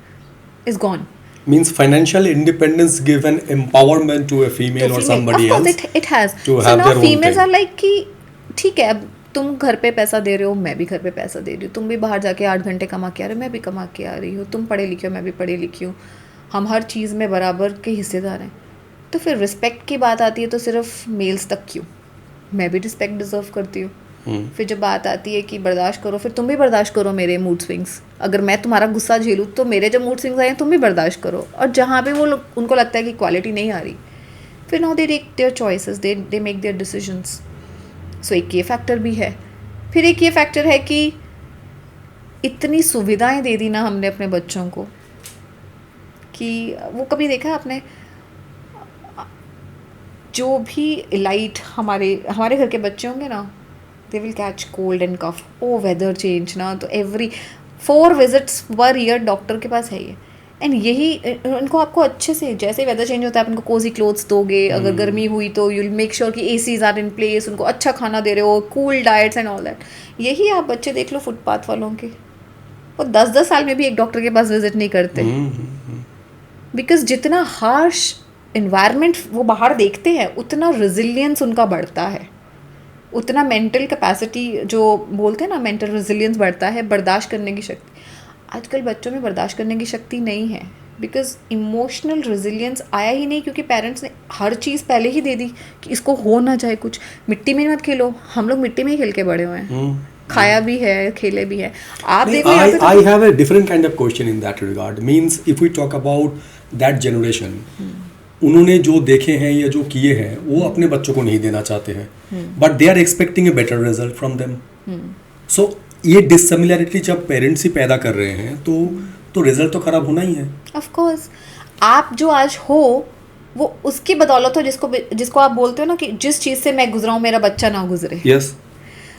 is gone. Means financial independence give an empowerment to a female or somebody of course, else it has. to So have now their own females thing. are like कि ठीक है, अब तुम घर पे पैसा दे रहे हो, मैं भी घर पे पैसा दे रही हूँ, तुम भी बाहर जाके 8 घंटे कमा के आ रहे हो, मैं भी कमा के आ रही हूँ, तुम पढ़े लिखे हो, मैं भी पढ़ी लिखी हूँ, हम हर चीज़ में बराबर के हिस्सेदार हैं. तो फिर रिस्पेक्ट की बात आती है तो सिर्फ मेल्स तक क्यों? मैं भी रिस्पेक्ट डिजर्व करती हूँ. फिर जब बात आती है कि बर्दाश्त करो, फिर तुम भी बर्दाश्त करो मेरे मूड स्विंग्स. अगर मैं तुम्हारा गुस्सा झेलूँ तो मेरे जब मूड स्विंग्स आए तुम भी बर्दाश्त करो. और जहाँ पे वो उनको लगता है कि क्वालिटी नहीं आ रही, फिर now they take their choices, they make their decisions. So एक ये फैक्टर भी है. फिर एक ये फैक्टर है कि इतनी सुविधाएं दे दी ना हमने अपने बच्चों को कि वो कभी देखा है आपने, जो भी इलाइट हमारे घर के बच्चे होंगे ना, they will catch cold and cough. Oh, weather change ना, तो every 4 visits per year doctor के पास है ये. एंड यही इनको आपको अच्छे से, जैसे वेदर चेंज होता है आप इनको कोजी क्लोथ्स दोगे, अगर गर्मी हुई तो यू विल मेक श्योर कि एसीज आर इन प्लेस, उनको अच्छा खाना दे रहे हो, cool diets and all that. यही आप बच्चे देख लो फुटपाथ वालों के, वो 10-10 साल में भी एक डॉक्टर के पास विजिट नहीं करते, बिकॉज जितना हार्श इन्वायरमेंट वो बाहर देखते हैं उतना रेजिलियंस उनका बढ़ता है, उतना मेंटल कैपेसिटी, जो बोलते हैं ना मेंटल रेजिलियंस बढ़ता है, बर्दाश्त करने की शक्ति. आजकल बच्चों में बर्दाश्त करने की शक्ति नहीं है, बिकॉज इमोशनल रेजिलियंस आया ही नहीं, क्योंकि पेरेंट्स ने हर चीज़ पहले ही दे दी कि इसको हो ना जाए कुछ. मिट्टी में मत खेलो, हम लोग मिट्टी में ही खेल के बड़े हुए हैं, खाया भी है, खेले भी है. आप देखो I have a different kind of question in that regard. Means if we talk about that generation, उन्होंने जो देखे हैं या जो किए हैं वो अपने बच्चों को नहीं देना चाहते हैं, but they are expecting a better result from them. So ये डिससिमिलैरिटी जब पेरेंट्स ही पैदा कर रहे हैं तो रिजल्ट तो खराब होना ही है. Of course. आप जो आज हो वो उसकी बदौलत हो जिसको आप बोलते हो ना कि जिस चीज़ से मैं गुजरा हूँ मेरा बच्चा ना गुजरे. Yes,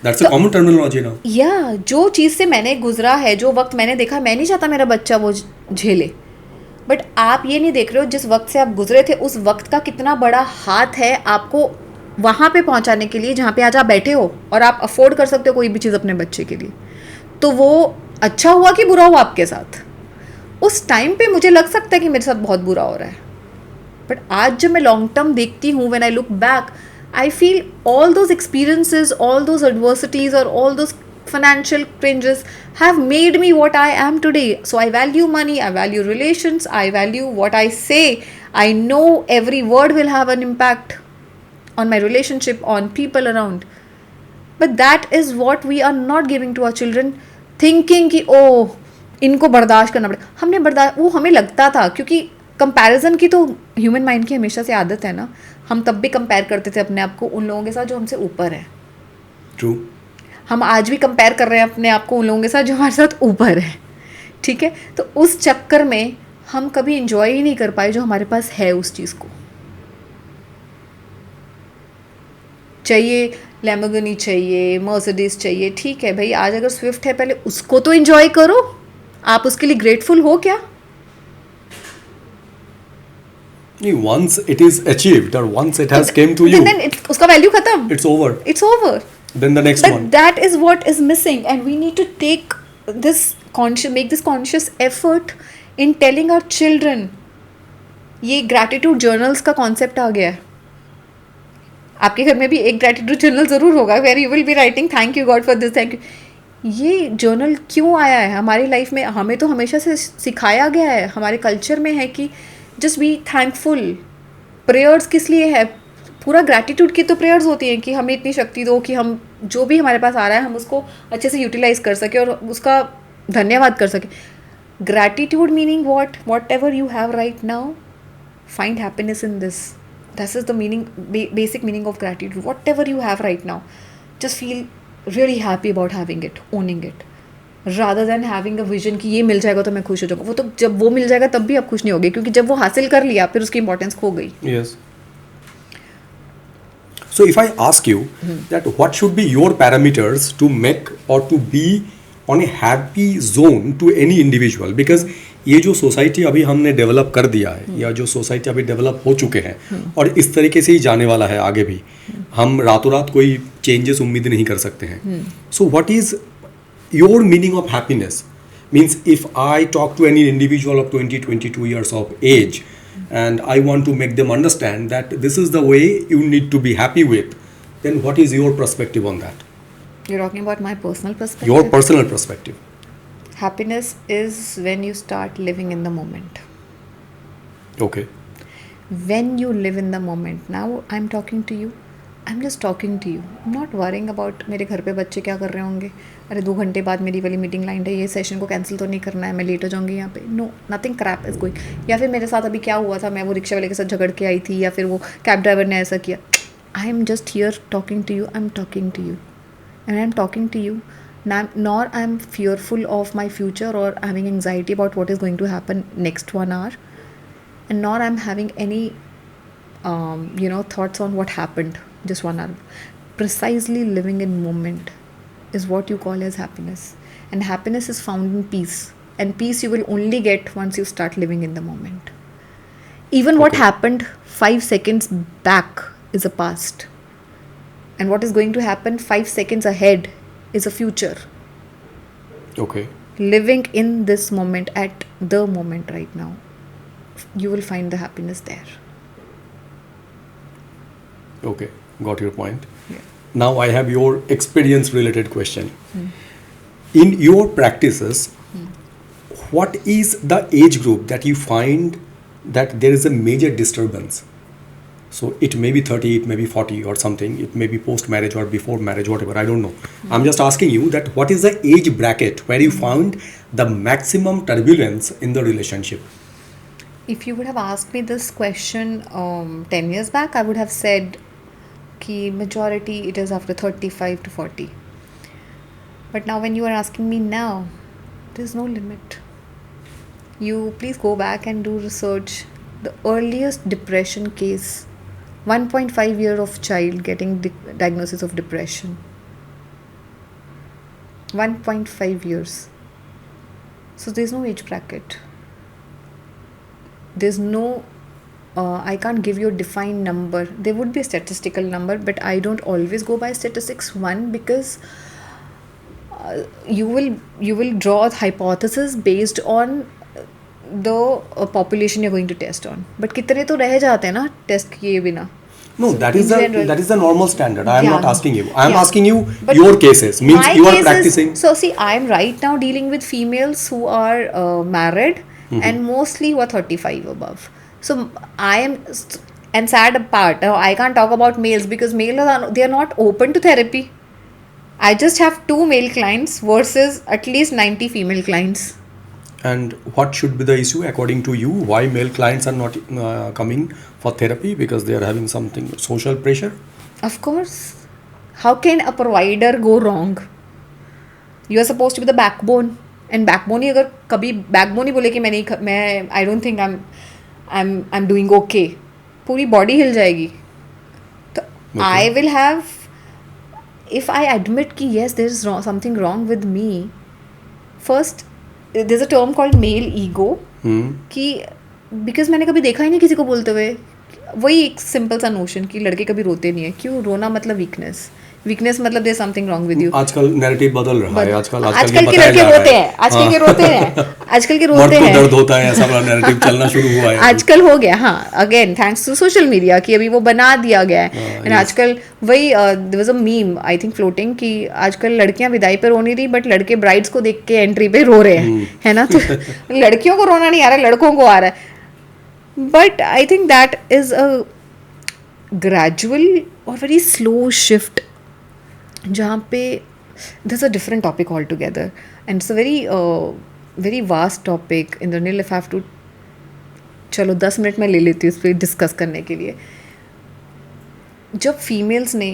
that's a common terminology now. या जो चीज़ से मैंने गुजरा है, जो वक्त मैंने देखा, मैं नहीं चाहता मेरा बच्चा वो झेले. बट आप ये नहीं देख रहे हो जिस वक्त से आप गुजरे थे उस वक्त का कितना बड़ा हाथ है आपको वहाँ पे पहुँचाने के लिए जहाँ पे आज आप बैठे हो, और आप अफोर्ड कर सकते हो कोई भी चीज़ अपने बच्चे के लिए. तो वो अच्छा हुआ कि बुरा हुआ आपके साथ, उस टाइम पे मुझे लग सकता है कि मेरे साथ बहुत बुरा हो रहा है. बट आज जब मैं लॉन्ग टर्म देखती हूँ, when I look back, I feel all those experiences, all those adversities, or all those financial cringes have made me what I am today. So I value money, I value relations, I value what I say. I know every word will have an impact on my relationship, on people around. But that is what we are not giving to our children, thinking कि oh इनको बर्दाश्त करना पड़ेगा. हमने बर्दाश्त, वो हमें लगता था, क्योंकि कंपैरिजन की तो ह्यूमन माइंड की हमेशा से आदत है ना. हम तब भी कंपेयर करते थे अपने आप को उन लोगों के साथ जो हमसे ऊपर है. True. हम आज भी कंपेयर कर रहे हैं अपने आप को उन लोगों के साथ जो हमारे साथ ऊपर है. ठीक है, तो उस चक्कर में हम कभी इंजॉय ही नहीं कर पाए जो हमारे पास है उस चीज़ को. चाहिए लैम्बोर्गिनी, चाहिए मर्सिडीज, चाहिए, ठीक है भाई, आज अगर स्विफ्ट है पहले उसको तो इंजॉय करो. आप उसके लिए ग्रेटफुल हो क्या? Once it is achieved or once it has came to you, then उसका वैल्यू खत्म. it's over. It's over. Then the next But one. that is what is missing, and we need to make this conscious effort in telling our children. ये gratitude journals का concept आ गया है. आपके घर में भी एक gratitude journal ज़रूर होगा where you will be writing thank you God for this, thank you. ये journal क्यों आया है हमारी लाइफ में? हमें तो हमेशा से सिखाया गया है, हमारे कल्चर में है कि जस्ट बी थैंकफुल. प्रेयर्स किस लिए है? पूरा ग्रैटिट्यूड की तो प्रेयर्स होती हैं कि हमें इतनी शक्ति दो कि हम जो भी हमारे पास आ रहा है हम उसको अच्छे से यूटिलाइज कर सकें और उसका धन्यवाद कर सकें. Gratitude meaning what ever you have right now, find happiness in this. This is the meaning, basic meaning of gratitude. What ever you have right now, just feel really happy about having it, owning it, rather than having a vision कि ये मिल जाएगा तो मैं खुश हो जाऊँगा. वो तो जब वो मिल जाएगा तब भी आप खुश नहीं होगे, क्योंकि जब वो हासिल कर लिया फिर उसकी इंपॉर्टेंस खो गई. Yes. So if I ask you that what should be your parameters to make or to be on a happy zone to any individual, because ये जो सोसाइटी अभी हमने डेवलप कर दिया है या जो सोसाइटी अभी डेवलप हो चुके हैं और इस तरीके से ही जाने वाला है आगे भी, हम रातों रात कोई चेंजेस उम्मीद नहीं कर सकते हैं. So what is your meaning of happiness? Means if I talk to any individual of 20-22 years of age and I want to make them understand that this is the way you need to be happy with, then what is your perspective on that? You're talking about my personal perspective? Your personal perspective. Happiness is when you start living in the moment. Okay. When you live in the moment. Now I'm talking to you, I'm just talking to you. I'm not worrying about मेरे घर पे बच्चे क्या कर रहे होंगे, अरे 2 घंटे बाद मेरी वाली मीटिंग लाइन है, ये सेशन को कैंसिल तो नहीं करना है, मैं लेट हो जाऊँगी यहाँ पे. No, nothing crap is going. या फिर मेरे साथ अभी क्या हुआ था, मैं वो रिक्शा वाले के साथ झगड़ के आई थी, या फिर वो कैब ड्राइवर ने ऐसा किया. I am just here talking to you, I am talking to you and I am talking to you. Nor I am fearful of my future or having anxiety about what is going to happen next 1 hour, and nor I am having any thoughts on what happened just 1 hour. Precisely living in moment is what you call as happiness, and happiness is found in peace, and peace you will only get once you start living in the moment. Even what happened 5 seconds back is a past, and what is going to happen 5 seconds ahead is a future. Okay. Living in this moment, at the moment right now, you will find the happiness there. Okay, got your point. Yeah. Now I have your experience related question. In your practices, what is the age group that you find that there is a major disturbance? So it may be 30, it may be 40 or something, it may be post marriage or before marriage, whatever, I don't know. I'm just asking you that what is the age bracket where you found the maximum turbulence in the relationship? If you would have asked me this question 10 years back, I would have said कि majority it is after 35 to 40. But now when you are asking me now, there is no limit. You please go back and do research. the earliest depression case, 1.5 year of child getting diagnosis of depression. 1.5 years. So there's no age bracket. There's no I can't give you a defined number. There would be a statistical number, but I don't always go by statistics. One, because you will draw a hypothesis based on the population you're going to test on. But कितने तो रह जाते हैं ना test किए बिना. No, So, that in is the general- that is the normal standard. I am Yeah. not asking you. I am Yeah. asking you But your cases. Means my you are case is- practicing. so see, I am right now dealing with females who are married and mostly who are 35 above. So I am and sad part. I can't talk about males because males they are not open to therapy. I just have 2 male clients versus at least 90 female clients. And what should be the issue according to you? Why male clients are not coming for therapy? Because they are having something social pressure. Of course. How can a provider go wrong? You are supposed to be the backbone. And backbone ही अगर कभी backbone ही बोले कि मैं I don't think I'm doing okay. पूरी body हिल जाएगी. तो I will have, if I admit कि yes there is something wrong with me, first there's a term called male ego कि because मैंने कभी देखा ही नहीं किसी को बोलते हुए. वही एक सिंपल सा नोशन कि लड़के कभी रोते नहीं है. क्यों? रोना मतलब वीकनेस मतलब there something wrong with you. आजकल नैरेटिव बदल रहा है. आजकल के लड़के रोते हैं. आजकल के रोते हैं. आजकल के रोते हैं. दर्द होता है, ऐसा वाला नैरेटिव चलना शुरू हुआ है. आजकल हो गया. हाँ, again thanks to social media कि अभी वो बना दिया गया है. एंड आजकल वही there was a meme I think floating कि आजकल लड़कियां विदाई पे रो नहीं रही बट लड़के ब्राइड्स को देख के एंट्री पे रो रहे हैं. है ना? तो लड़कियों को रोना नहीं आ रहा, लड़कों को आ रहा है. But I think that is a gradual और वेरी स्लो शिफ्ट जहाँ पे this a different topic all together and it's a very vast topic. Indraneel, if have to, चलो 10 मिनट में ले लेती हूँ इस पर डिस्कस करने के लिए. जब फीमेल्स ने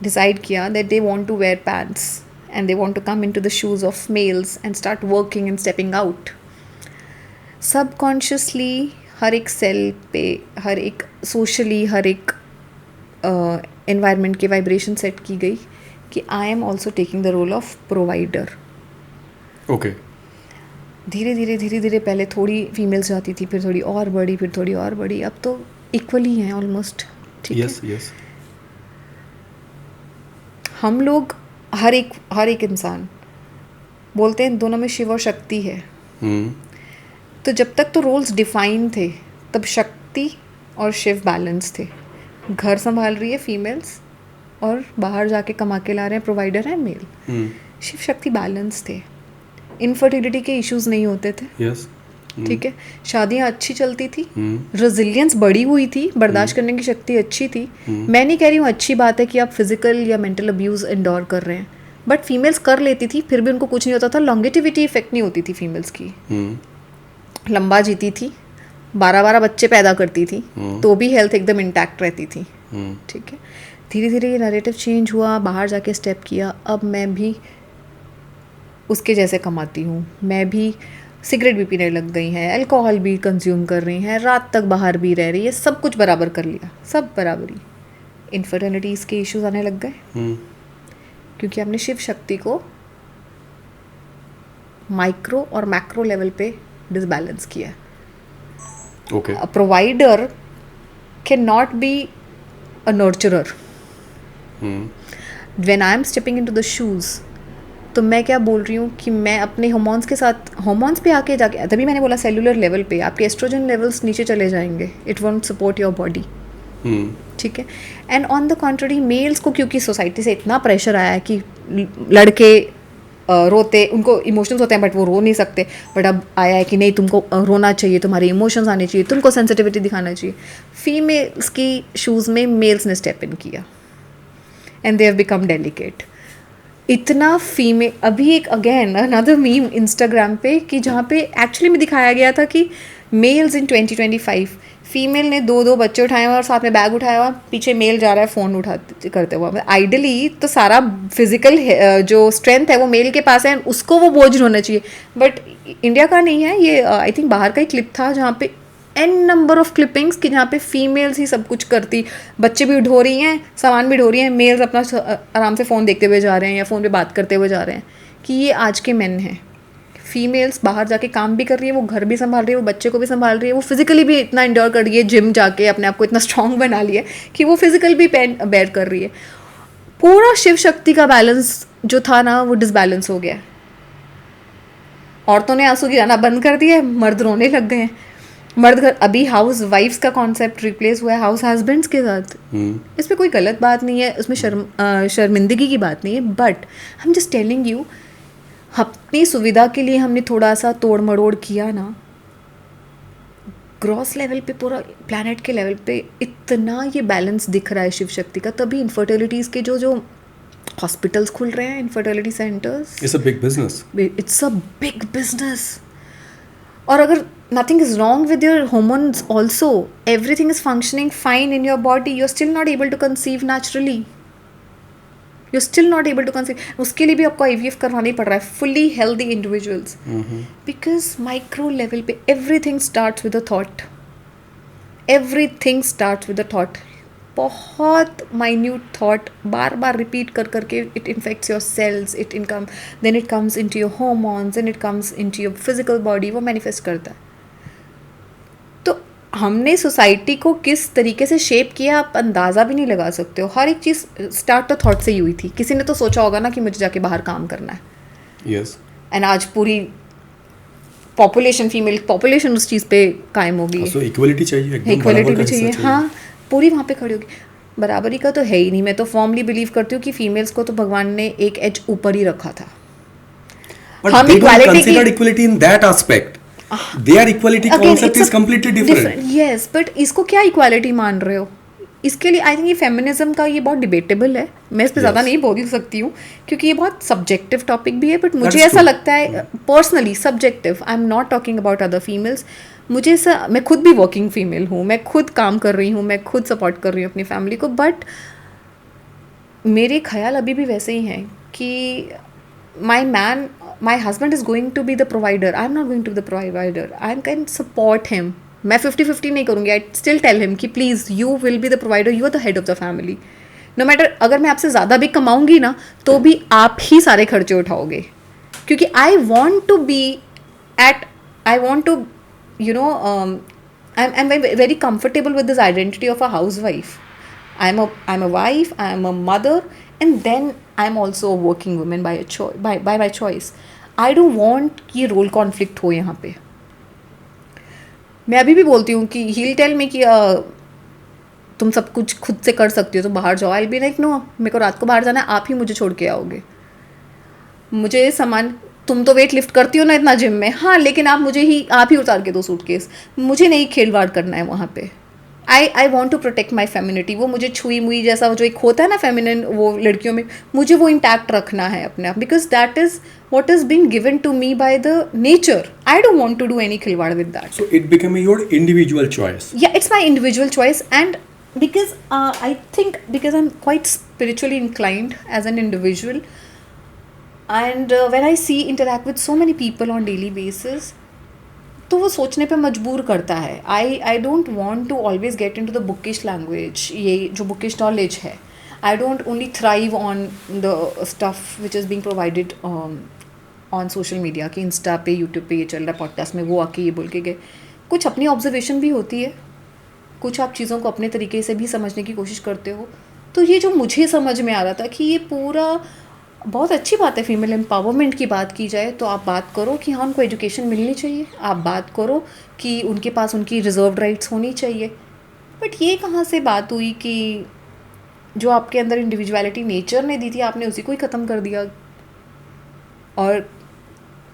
डिसाइड किया that they want to wear pants and they want to come into the shoes of males and start working and stepping out, subconsciously हर एक सेल पे, हर एक सोशली, हर एक एनवायरनमेंट के वाइब्रेशन सेट की गई कि I am also taking the role of provider. Okay. धीरे धीरे पहले थोड़ी फीमेल्स जाती थी, फिर थोड़ी और बड़ी, फिर थोड़ी और बड़ी, अब तो इक्वली हैं ऑलमोस्ट. ठीक है. यस. हम लोग हर एक इंसान बोलते हैं दोनों में शिव और शक्ति है. तो जब तक तो रोल्स डिफाइन थे तब शक्ति और शिव बैलेंस थे. घर संभाल रही है फीमेल्स और बाहर जाके कमा के ला रहे हैं प्रोवाइडर है मेल. शिव शक्ति बैलेंस थे. इनफर्टिलिटी के इश्यूज नहीं होते थे. यस. ठीक है. शादियाँ अच्छी चलती थी. रेजिलियंस बढ़ी हुई थी. बर्दाश्त करने की शक्ति अच्छी थी. मैं नहीं कह रही हूँ अच्छी बात है कि आप फिजिकल या मेंटल अब्यूज़ इंडोर कर रहे हैं, बट फीमेल्स कर लेती थी फिर भी उनको कुछ नहीं होता था. लॉन्गेटिविटी इफेक्ट नहीं होती थी फीमेल्स की. लंबा जीती थी, 12 बच्चे पैदा करती थी, तो भी हेल्थ एकदम इंटैक्ट रहती थी. ठीक है. धीरे धीरे ये नैरेटिव चेंज हुआ, बाहर जाके स्टेप किया. अब मैं भी उसके जैसे कमाती हूँ. मैं भी सिगरेट भी पीने लग गई हैं, अल्कोहल भी कंज्यूम कर रही हैं, रात तक बाहर भी रह रही है, सब कुछ बराबर कर लिया, सब बराबरी. इन्फर्टिलिटीज़ के इश्यूज आने लग गए क्योंकि हमने शिव शक्ति को माइक्रो और मैक्रो लेवल पे डिसबैलेंस किया. Okay. A provider cannot be a nurturer. When I am stepping into the shoes, तो मैं क्या बोल रही हूँ कि मैं अपने हॉर्मोन्स के साथ, हॉर्मोन्स पे आके जाके, तभी मैंने बोला सेलुलर लेवल पे आपके एस्ट्रोजन लेवल्स नीचे चले जाएंगे. It won't support your body. ठीक है. And on the contrary males को क्योंकि सोसाइटी से इतना प्रेशर आया है कि लड़के रोते, उनको इमोशंस होते हैं बट वो रो नहीं सकते, बट अब आया है कि नहीं तुमको रोना चाहिए, तुम्हारे इमोशंस आने चाहिए, तुमको सेंसिटिविटी दिखाना चाहिए. फीमेल्स की शूज़ में मेल्स ने स्टेप इन किया and they have become delicate. इतना फीमेल, अभी एक अगेन अनदर मीम इंस्टाग्राम पे कि जहाँ पे एक्चुअली में दिखाया गया था कि मेल्स इन 2025, फीमेल ने 2 बच्चे उठाए हुए और साथ में बैग उठाया हुआ, पीछे मेल जा रहा है फ़ोन उठाते करते हुआ. आइडली तो सारा फिजिकल जो स्ट्रेंथ है वो मेल के पास है, उसको वो बोझ होना चाहिए, बट इंडिया का नहीं है ये. आई थिंक बाहर का ही क्लिप था जहाँ पे एन नंबर ऑफ क्लिपिंग्स कि जहाँ पे फीमेल्स ही सब कुछ करती, बच्चे भी ढो रही हैं, सामान भी ढो रही हैं, मेल्स अपना आराम से फ़ोन देखते हुए जा रहे हैं या फ़ोन पे बात करते हुए जा रहे हैं, कि ये आज के मेन हैं। फीमेल्स बाहर जाके काम भी कर रही है, वो घर भी संभाल रही है, वो बच्चे को भी संभाल रही है, वो फिजिकली भी इतना इंडोर कर रही है, जिम जाके अपने आप को इतना स्ट्रांग बना लिया है कि वो फिजिकल भी बेयर कर रही है। पूरा शिव शक्ति का बैलेंस जो था ना, वो डिसबैलेंस हो गया। औरतों ने आंसू गिराना बंद कर दिया, मर्द रोने लग गए हैं। मर्द घर, अभी हाउस वाइफ्स का कॉन्सेप्ट रिप्लेस हुआ है हाउस हस्बैंड्स के साथ। इसमें कोई गलत बात नहीं है, उसमें शर्मिंदगी की बात नहीं है, but I am just telling you, अपनी सुविधा के लिए हमने थोड़ा सा तोड़ मड़ोड़ किया ना, ग्रॉस लेवल पे, पूरा प्लैनेट के लेवल पे इतना ये बैलेंस दिख रहा है शिव शक्ति का। तभी इनफर्टिलिटीज़ के जो हॉस्पिटल्स खुल रहे हैं, infertility centres, it's a big business, it's a big business. और अगर nothing is wrong with your hormones also, everything is functioning fine in your body, you're still not able to conceive naturally, you're still not able to conceive, उसके लिए भी आपको IVF करवाना ही पड़ रहा है, fully healthy individuals, because micro level पे everything starts with a thought, everything starts with a thought, बहुत minute thought बार बार repeat कर करके it infects your cells, then it comes into your hormones, then it comes into your physical body, वो manifest करता है। तो हमने society को किस तरीके से शेप किया आप अंदाज़ा भी नहीं लगा सकते हो। हर एक चीज़ स्टार्ट तो थॉट से ही हुई थी। किसी ने तो सोचा होगा ना कि मुझे जाके बाहर काम करना है, यस, एंड आज पूरी पॉपुलेशन, फीमेल पॉपुलेशन उस चीज़ पे कायम हो गई है। सो इक्वलिटी चाहिए, एकदम इक्वलिटी बराबर का भी हिस्सा चाहिए, हाँ, पूरी वहाँ पे खड़ी होगी। बराबरी का तो है ही नहीं। मैं तो फॉर्मली बिलीव करती हूँ कि फीमेल्स को तो भगवान ने एक एज ऊपर ही रखा था। But हम they don't equality consider की- equality in that aspect. Their equality Again, concept it's is a completely different. Yes, but इसको क्या इक्वालिटी मान रहे हो? इसके लिए आई थिंक ये फेमिनिज्म का ये बहुत डिबेटेबल है। मैं इस पर ज़्यादा Yes. नहीं बोल सकती हूँ क्योंकि ये बहुत सब्जेक्टिव टॉपिक भी है, बट मुझे is ऐसा true. लगता है personally subjective. I am not talking about other females. मुझे मैं खुद भी वर्किंग फीमेल हूँ, मैं खुद काम कर रही हूँ, मैं खुद सपोर्ट कर रही हूँ अपनी फैमिली को, बट मेरे ख्याल अभी भी वैसे ही हैं कि my husband is going to be the provider, I'm not going to be the provider, I can support him. मैं 50-50 नहीं करूँगी, I still tell him कि please you will be the provider, you are the head of the family. No matter अगर मैं आपसे ज़्यादा भी कमाऊँगी ना तो भी आप ही सारे खर्चे उठाओगे, क्योंकि I want to be I want to I'm very comfortable with this identity of a housewife. I'm a wife, I'm a mother, and then I'm also a working woman by my choice. I don't want कि role conflict हो यहाँ पे। मैं अभी भी बोलती हूँ कि he'll tell me कि तुम सब कुछ खुद से कर सकती हो तो बाहर जाओ। I'll be like no, मेरे को रात को बाहर जाना है, आप ही मुझे छोड़ के आओगे। मुझे सामान, तुम तो वेट लिफ्ट करती हो ना इतना जिम में, हाँ, लेकिन आप ही उतार के दो सूटकेस। मुझे नहीं खेलवाड़ करना है वहाँ पे। I want to protect my femininity. वो मुझे छुई मुई जैसा जो एक होता है ना फेमिनिन, वो लड़कियों में, मुझे वो इंटैक्ट रखना है अपने आप, because that is what is been given to me by the nature. I don't want to do any खिलवाड़ with that. So it became your individual choice. Yeah, it's my individual choice, and because I think because I'm quite spiritually inclined as an individual, and when I see interact with so many people on daily basis, तो वो सोचने पे मजबूर करता है. I don't want to always get into the bookish language, ये जो bookish knowledge है. I don't only thrive on the stuff which is being provided on social media कि इंस्टा पे, यूट्यूब पे ये चल रहा है, पॉडकास्ट में वो आके ये बोल के गए. कुछ अपनी ऑब्जर्वेशन भी होती है, कुछ आप चीज़ों को अपने तरीके से भी समझने की कोशिश करते हो. तो ये जो मुझे समझ में आ रहा था कि ये पूरा बहुत अच्छी बात है. फीमेल एम्पावरमेंट की बात की जाए तो आप बात करो कि हाँ, उनको एजुकेशन मिलनी चाहिए. आप बात करो कि उनके पास उनकी रिजर्व्ड राइट्स होनी चाहिए. बट ये कहाँ से बात हुई कि जो आपके अंदर इंडिविजुअलिटी नेचर ने दी थी, आपने उसी को ही ख़त्म कर दिया. और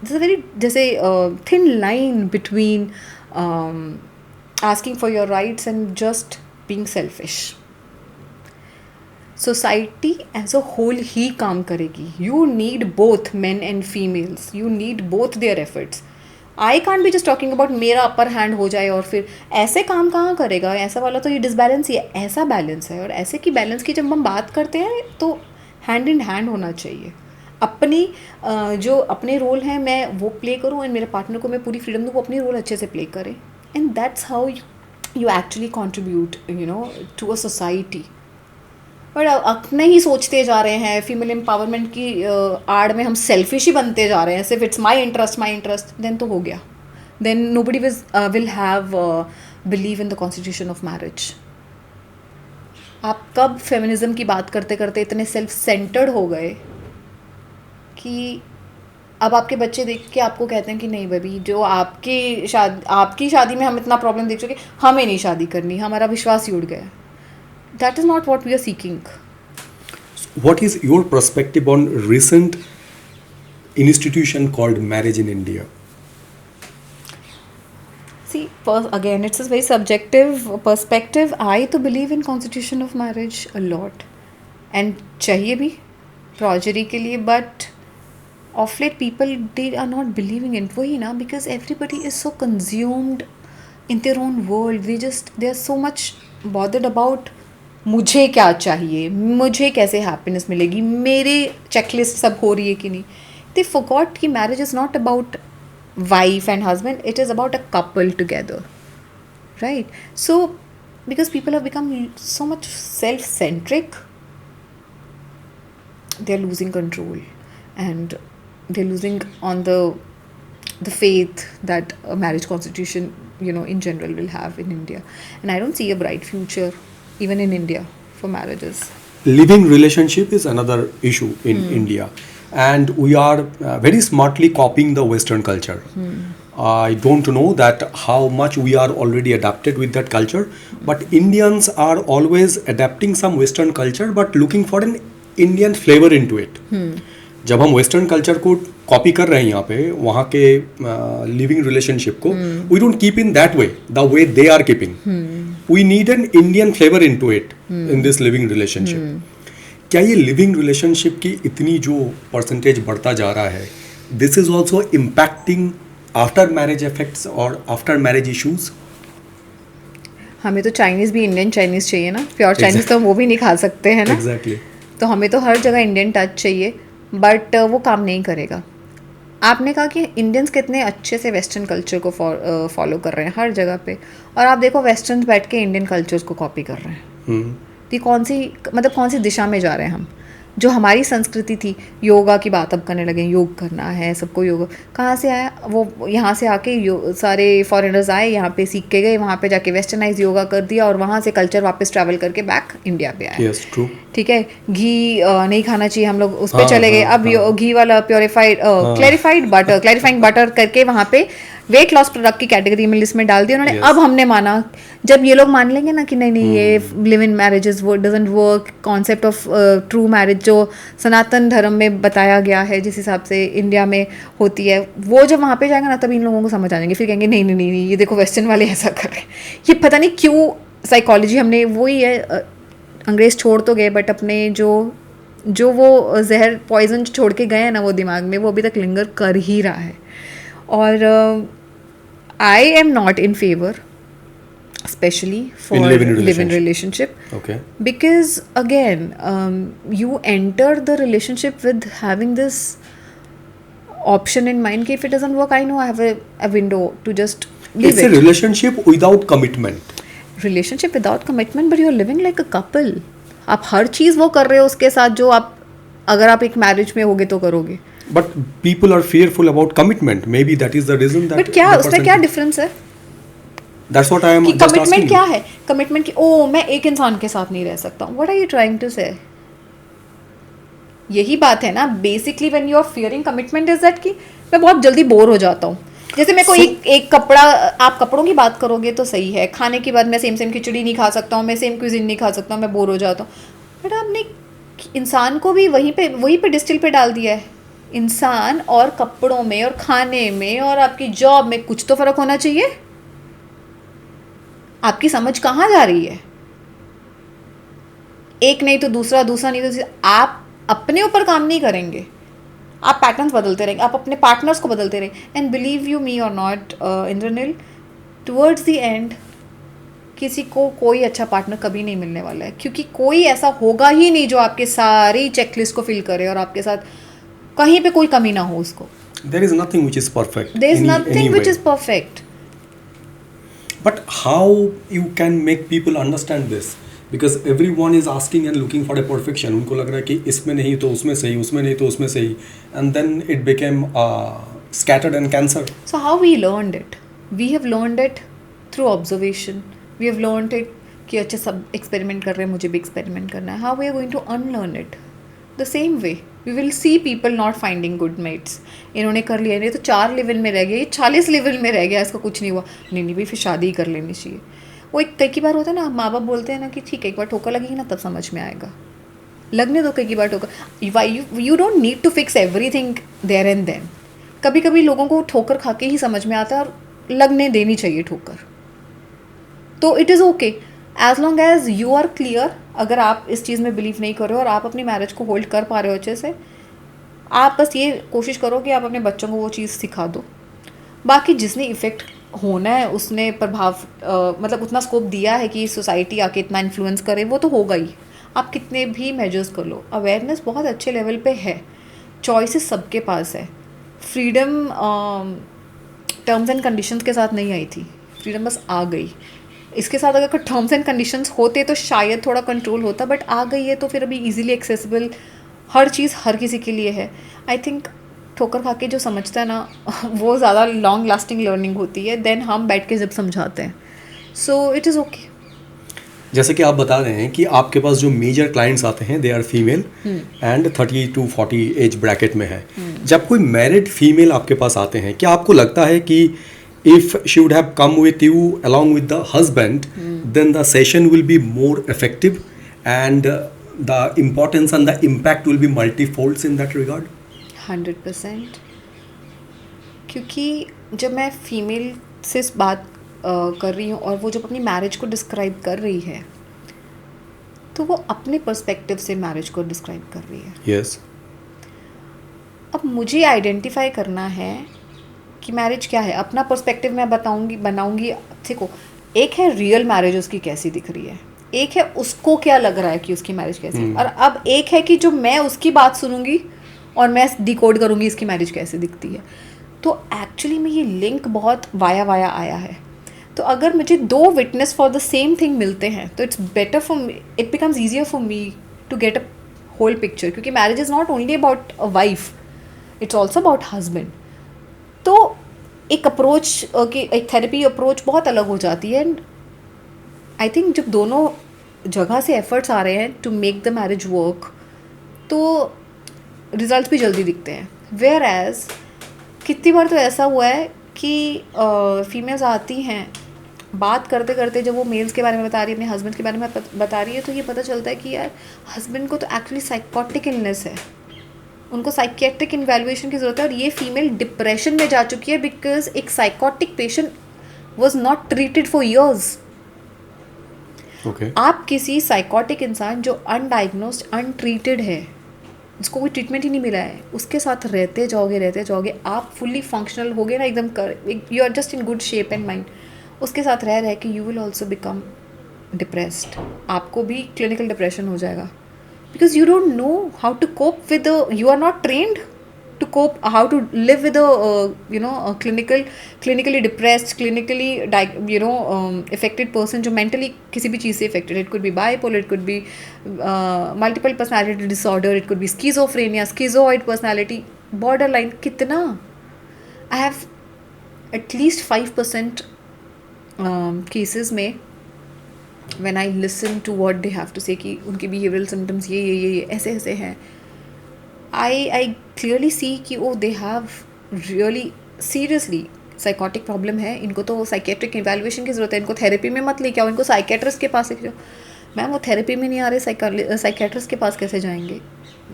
दिस इज़ वेरी जैसे thin line between asking for your rights and just being selfish. Society as a whole ही काम करेगी. You need both men and females, you need both their efforts. I can't be just talking about मेरा upper hand हो जाए और फिर ऐसे काम कहाँ करेगा. ऐसा वाला तो ये डिसबैलेंस ही है, ऐसा बैलेंस है. और ऐसे की बैलेंस की जब हम बात करते हैं तो हैंड इन हैंड होना चाहिए. अपनी जो अपने रोल हैं मैं वो प्ले करूँ, एंड मेरे पार्टनर को मैं पूरी फ्रीडम दूँ, वो अपनी रोल अच्छे से प्ले करें. and that's how you actually contribute, you know, to a society. But अपने ही सोचते जा रहे हैं, फीमेल एम्पावरमेंट की आड़ में हम सेल्फिश ही बनते जा रहे हैं, सिर्फ इट्स माई इंटरेस्ट, देन तो हो गया. Then nobody will have believe in the constitution of marriage. आप कब फेमिनिज्म की बात करते करते इतने सेल्फ सेंटर्ड हो गए कि अब आपके बच्चे देख के आपको कहते हैं कि नहीं बेबी, जो आपकी शादी में हम इतना प्रॉब्लम देख चुके, हमें नहीं शादी करनी, हमारा विश्वास ही उड़ गया. That is not what we are seeking. What is your perspective on recent institution called marriage in India? See, again, it's a very subjective perspective. I to believe in constitution of marriage a lot, and चाहिए भी progeny के लिए, but of late people they are not believing in वही ना, because everybody is so consumed in their own world. They are so much bothered about मुझे क्या चाहिए, मुझे कैसे हैप्पीनेस मिलेगी, मेरे चेकलिस्ट सब हो रही है कि नहीं. दे फॉरगॉट कि marriage is not about wife and husband, it is about a couple together, right? So because people have become so much self centric, they are losing control, and they're losing on the faith that a marriage constitution, you know, in general will have in India. And I don't see a bright future even in India for marriages. Living relationship is another issue in India, and we are very smartly copying the Western culture. I don't know that how much we are already adapted with that culture, but Indians are always adapting some Western culture but looking for an Indian flavor into it. जब हम western culture को copy कर रहे हैं यहाँ पे, वहाँ के लिविंग रिलेशनशिप को, we don't keep in that way the way they are keeping. We need an Indian flavour into it in this living relationship. क्या ये लिविंग रिलेशनशिप की इतनी जो परसेंटेज बढ़ता जा रहा है, this is also impacting after marriage effects और आफ्टर मैरिज इशूज? हमें तो चाइनीज़ भी इंडियन चाइनीज़ चाहिए ना, प्योर चाइनीज़ तो हम वो भी नहीं खा सकते हैं ना. एग्जैक्टली. तो हमें तो हर जगह इंडियन टच चाहिए, बट वो काम नहीं करेगा. आपने कहा कि इंडियंस कितने अच्छे से वेस्टर्न कल्चर को फॉलो कर रहे हैं हर जगह पे, और आप देखो वेस्टर्न बैठ के इंडियन कल्चर्स को कॉपी कर रहे हैं. तो कौन सी दिशा में जा रहे हैं हम? जो हमारी संस्कृति थी, योगा की बात अब करने लगे, योग करना है सबको. योग कहाँ से आया? वो यहाँ से आके सारे फॉरेनर्स आए, यहाँ पे सीख के गए, वहाँ पे जाके वेस्टर्नाइज योगा कर दिया, और वहाँ से कल्चर वापस ट्रैवल करके बैक इंडिया पे आया. Yes, true. ठीक है, घी नहीं खाना चाहिए, हम लोग उस पर चले गए. अब घी वाला क्लैरिफाइंग बटर करके वहाँ पे वेट लॉस प्रोडक्ट की कैटेगरी में लिस्ट में डाल दिया उन्होंने. अब हमने माना, जब ये लोग मान लेंगे ना कि नहीं ये live in marriages doesn't work, concept of true marriage जो सनातन धर्म में बताया गया है, जिस हिसाब से इंडिया में होती है, वो जब वहाँ पे जाएगा ना, तब इन लोगों को समझ आ जाएंगे. फिर कहेंगे नहीं ये देखो वेस्टर्न वाले ऐसा कर रहे हैं. ये पता नहीं क्यों साइकोलॉजी हमने वही है, अंग्रेज छोड़ तो गए, बट अपने जो वो जहर पॉइजन छोड़ के गए हैं ना वो दिमाग में, वो अभी तक लिंगर कर ही रहा है. और I am not in favor, especially for live-in relationship. Okay. Because again, you enter the relationship with having this option in mind. If it doesn't work, I know I have a window to just leave It's it. a relationship without commitment. Relationship without commitment, but you are living like a couple. आप हर चीज़ वो कर रहे हो उसके साथ जो आप अगर आप एक मैरिज में होगे तो करोगे. But people are fearful about commitment. Maybe that is the reason that. But क्या उसमें क्या डिफरेंस है? That's what I am कि just asking. कमिटमेंट क्या है? कमिटमेंट की मैं एक इंसान के साथ नहीं रह सकता हूँ. What are you trying to say? यही बात है ना, basically when you are fearing commitment is that कि मैं बहुत जल्दी बोर हो जाता हूँ. जैसे मेरे को एक कपड़ा, आप कपड़ों की बात करोगे तो सही है, खाने की बात मैं सेम खिचड़ी नहीं खा सकता हूँ, मैं सेम क्यूजिन नहीं खा सकता हूँ, मैं बोर हो जाता हूँ. बट आपने इंसान को भी वहीं पे डिस्टिल पे डाल दिया है. इंसान और कपड़ों में और खाने में और आपकी जॉब में कुछ तो फर्क होना चाहिए. आपकी समझ कहाँ जा रही है? एक नहीं तो दूसरा नहीं तो तीसरा. आप अपने ऊपर काम नहीं करेंगे, आप पैटर्न्स बदलते रहेंगे, आप अपने पार्टनर्स को बदलते रहेंगे. एंड बिलीव यू मी और not Indraneel, towards the end किसी को कोई अच्छा पार्टनर कभी नहीं मिलने वाला है, क्योंकि कोई ऐसा होगा ही नहीं जो आपके सारी चेकलिस्ट को फिल करे और आपके साथ कहीं पे कोई कमी ना हो उसको. There is nothing which is perfect. There is nothing which is perfect. But how you can make people understand this? Because everyone is asking and looking for a perfection. उनको लग रहा है कि इसमें नहीं तो उसमें सही, उसमें नहीं तो उसमें सही, and then it became scattered and cancer. So how we learned it? We have learned it through observation. We have learned it कि अच्छा सब एक्सपेरिमेंट कर रहे हैं, मुझे भी एक्सपेरिमेंट करना है. How we are going to unlearn it? The same way. We will see people not finding good mates. इन्होंने कर लिया, नहीं तो 4 लेवल में रह गया, ये 40 लेवल में रह गया, इसका कुछ नहीं हुआ, नहीं भाई फिर शादी ही कर लेनी चाहिए. वो एक कई बार होता है ना, माँ बाप बोलते हैं ना कि ठीक है एक बार ठोकर लगेगी ना तब समझ में आएगा, लगने दो कई बार ठोकर. You don't need to fix everything there and then. कभी कभी लोगों को ठोकर खा के ही समझ में आता है और लगने देनी चाहिए ठोकर. तो it is okay as long as you are clear. अगर आप इस चीज़ में बिलीव नहीं कर रहे हो और आप अपनी मैरिज को होल्ड कर पा रहे हो अच्छे से, आप बस ये कोशिश करो कि आप अपने बच्चों को वो चीज़ सिखा दो. बाकी जिसने इफ़ेक्ट होना है उसने प्रभाव मतलब उतना स्कोप दिया है कि सोसाइटी आके इतना इन्फ्लुएंस करे, वो तो होगा ही. आप कितने भी मेजर्स कर लो, अवेयरनेस बहुत अच्छे लेवल पे है, चॉइसेस सबके पास है. फ्रीडम टर्म्स एंड कंडीशंस के साथ नहीं आई थी, फ्रीडम बस आ गई. इसके साथ अगर टर्म्स एंड कंडीशंस होते तो शायद थोड़ा कंट्रोल होता, बट आ गई है तो फिर अभी इजीली एक्सेसिबल हर चीज़ हर किसी के लिए है. आई थिंक ठोकर खा के जो समझता है ना वो ज़्यादा लॉन्ग लास्टिंग लर्निंग होती है देन हम बैठ के जब समझाते हैं. So it is okay. जैसे कि आप बता रहे हैं कि आपके पास जो मेजर क्लाइंट्स आते हैं they are female and 30 to 40 age bracket में है. जब कोई मैरिड फीमेल आपके पास आते हैं, क्या आपको लगता है कि if she would have come with you along with the husband, then the session will be more effective and the importance and the impact will be multifolds in that regard? 100%. क्योंकि जब मैं फीमेल से इस बात कर रही हूँ और वो जब अपनी मैरिज को डिस्क्राइब कर रही है तो वो अपने पर्सपेक्टिव से मैरिज को डिस्क्राइब कर रही है. Yes. अब मुझे आइडेंटिफाई करना है कि मैरिज क्या है. अपना पर्सपेक्टिव मैं बनाऊंगी. देखो, एक है रियल मैरिज उसकी कैसी दिख रही है, एक है उसको क्या लग रहा है कि उसकी मैरिज कैसी है, और अब एक है कि जो मैं उसकी बात सुनूंगी और मैं डिकोड करूंगी इसकी मैरिज कैसे दिखती है. तो एक्चुअली में ये लिंक बहुत वाया आया है. तो अगर मुझे 2 witness for the same thing मिलते हैं तो it's better for me, it becomes easier for me to get a whole picture. क्योंकि marriage is not only about a wife, it's also about husband. तो एक अप्रोच की एक therapy approach बहुत अलग हो जाती है. एंड आई थिंक जब दोनों जगह से एफर्ट्स आ रहे हैं to make the marriage work तो रिजल्ट भी जल्दी दिखते हैं. वेयर एज कितनी बार तो ऐसा हुआ है कि फीमेल्स आती हैं, बात करते करते जब वो मेल्स के बारे में बता रही है, अपने हस्बैंड के बारे में बता रही है, तो ये पता चलता है कि यार हस्बैंड को तो एक्चुअली साइकोटिक इलनेस है, उनको साइकियाट्रिक इवैल्यूएशन की ज़रूरत है. और ये फीमेल डिप्रेशन में जा चुकी है बिकॉज एक psychotic patient was not treated for years. आप किसी साइकोटिक इंसान जो अनडाइग्नोस्ड अनट्रीटेड है, जिसको कोई ट्रीटमेंट ही नहीं मिला है, उसके साथ रहते जाओगे आप फुल्ली फंक्शनल हो गए ना, एकदम you are just in good shape and mind. उसके साथ रह के you will also become depressed. आपको भी क्लिनिकल डिप्रेशन हो जाएगा because you don't know how to cope with you are not trained to cope, how to live with a clinically depressed, clinically affected person जो mentally किसी भी चीज़ से affected. It could be bipolar, it could be multiple personality disorder, it could be schizophrenia, schizoid personality, borderline. कितना I have at least 5% cases में when I listen to what they have to say कि उनके behavioral symptoms ये ऐसे हैं, I clearly see कि they have really seriously psychotic problem है. इनको तो psychiatric evaluation की ज़रूरत है, इनको थेरेपी में मत लेके आओ, इनको साइकेट्रिस्ट के पास लेके जाओ. मैम वो थेरेपी में नहीं आ रहे, साइकेट्रिस्ट के पास कैसे जाएंगे?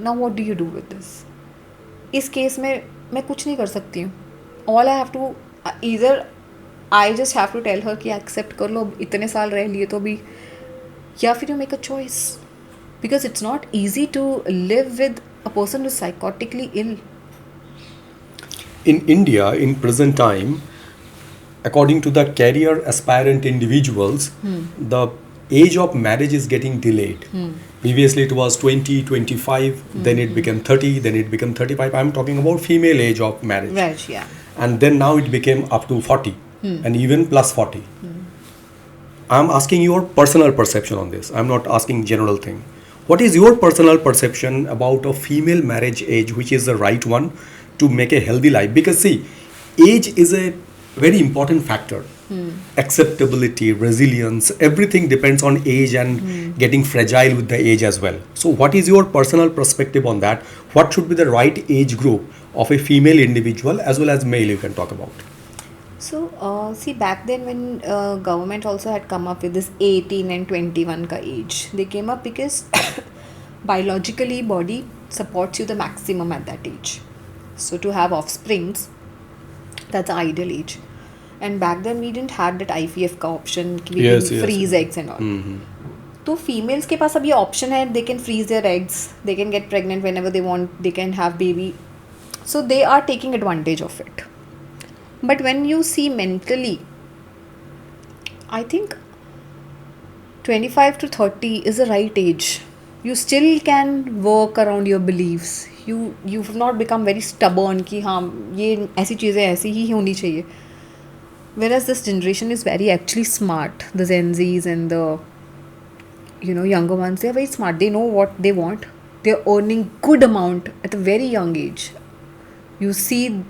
Now what do you do with this? इस केस में मैं कुछ नहीं कर सकती हूँ. All I have to either I just have to tell her कि एक्सेप्ट कर लो, इतने साल रह लिए तो भी, या फिर you make a choice. Because it's not easy to live with a person who is psychotically ill. In India, in present time, according to the career aspirant individuals, the age of marriage is getting delayed. Previously it was 20, 25, then it became 30, then it became 35. I'm talking about female age of marriage. Right, yeah. And then now it became up to 40 and even plus 40. I'm asking your personal perception on this. I'm not asking general thing. What is your personal perception about a female marriage age, which is the right one to make a healthy life? Because see, age is a very important factor. Acceptability, resilience, everything depends on age and getting fragile with the age as well. So, what is your personal perspective on that? What should be the right age group of a female individual as well as male? You can talk about. So, see, back then when government also had come up with this 18 and 21 ka age, they came up because biologically body supports you the maximum at that age. So, to have offsprings, that's the ideal age. And back then we didn't had that IVF का option कि we Yes, can yes. freeze eggs and all. तो females के पास अब ये option है, they can freeze their eggs, they can get pregnant whenever they want, they can have baby. So they are taking advantage of it. But when you see mentally, I think 25 to 30 is the right age. You still can work around your beliefs. You've not become very stubborn कि हाँ ये ऐसी चीज़ें ऐसी ही होनी चाहिए. Whereas this generation is very actually smart. The Gen Zs and the younger ones, they are very smart. They know what they want. They are earning good amount at a very young age. You see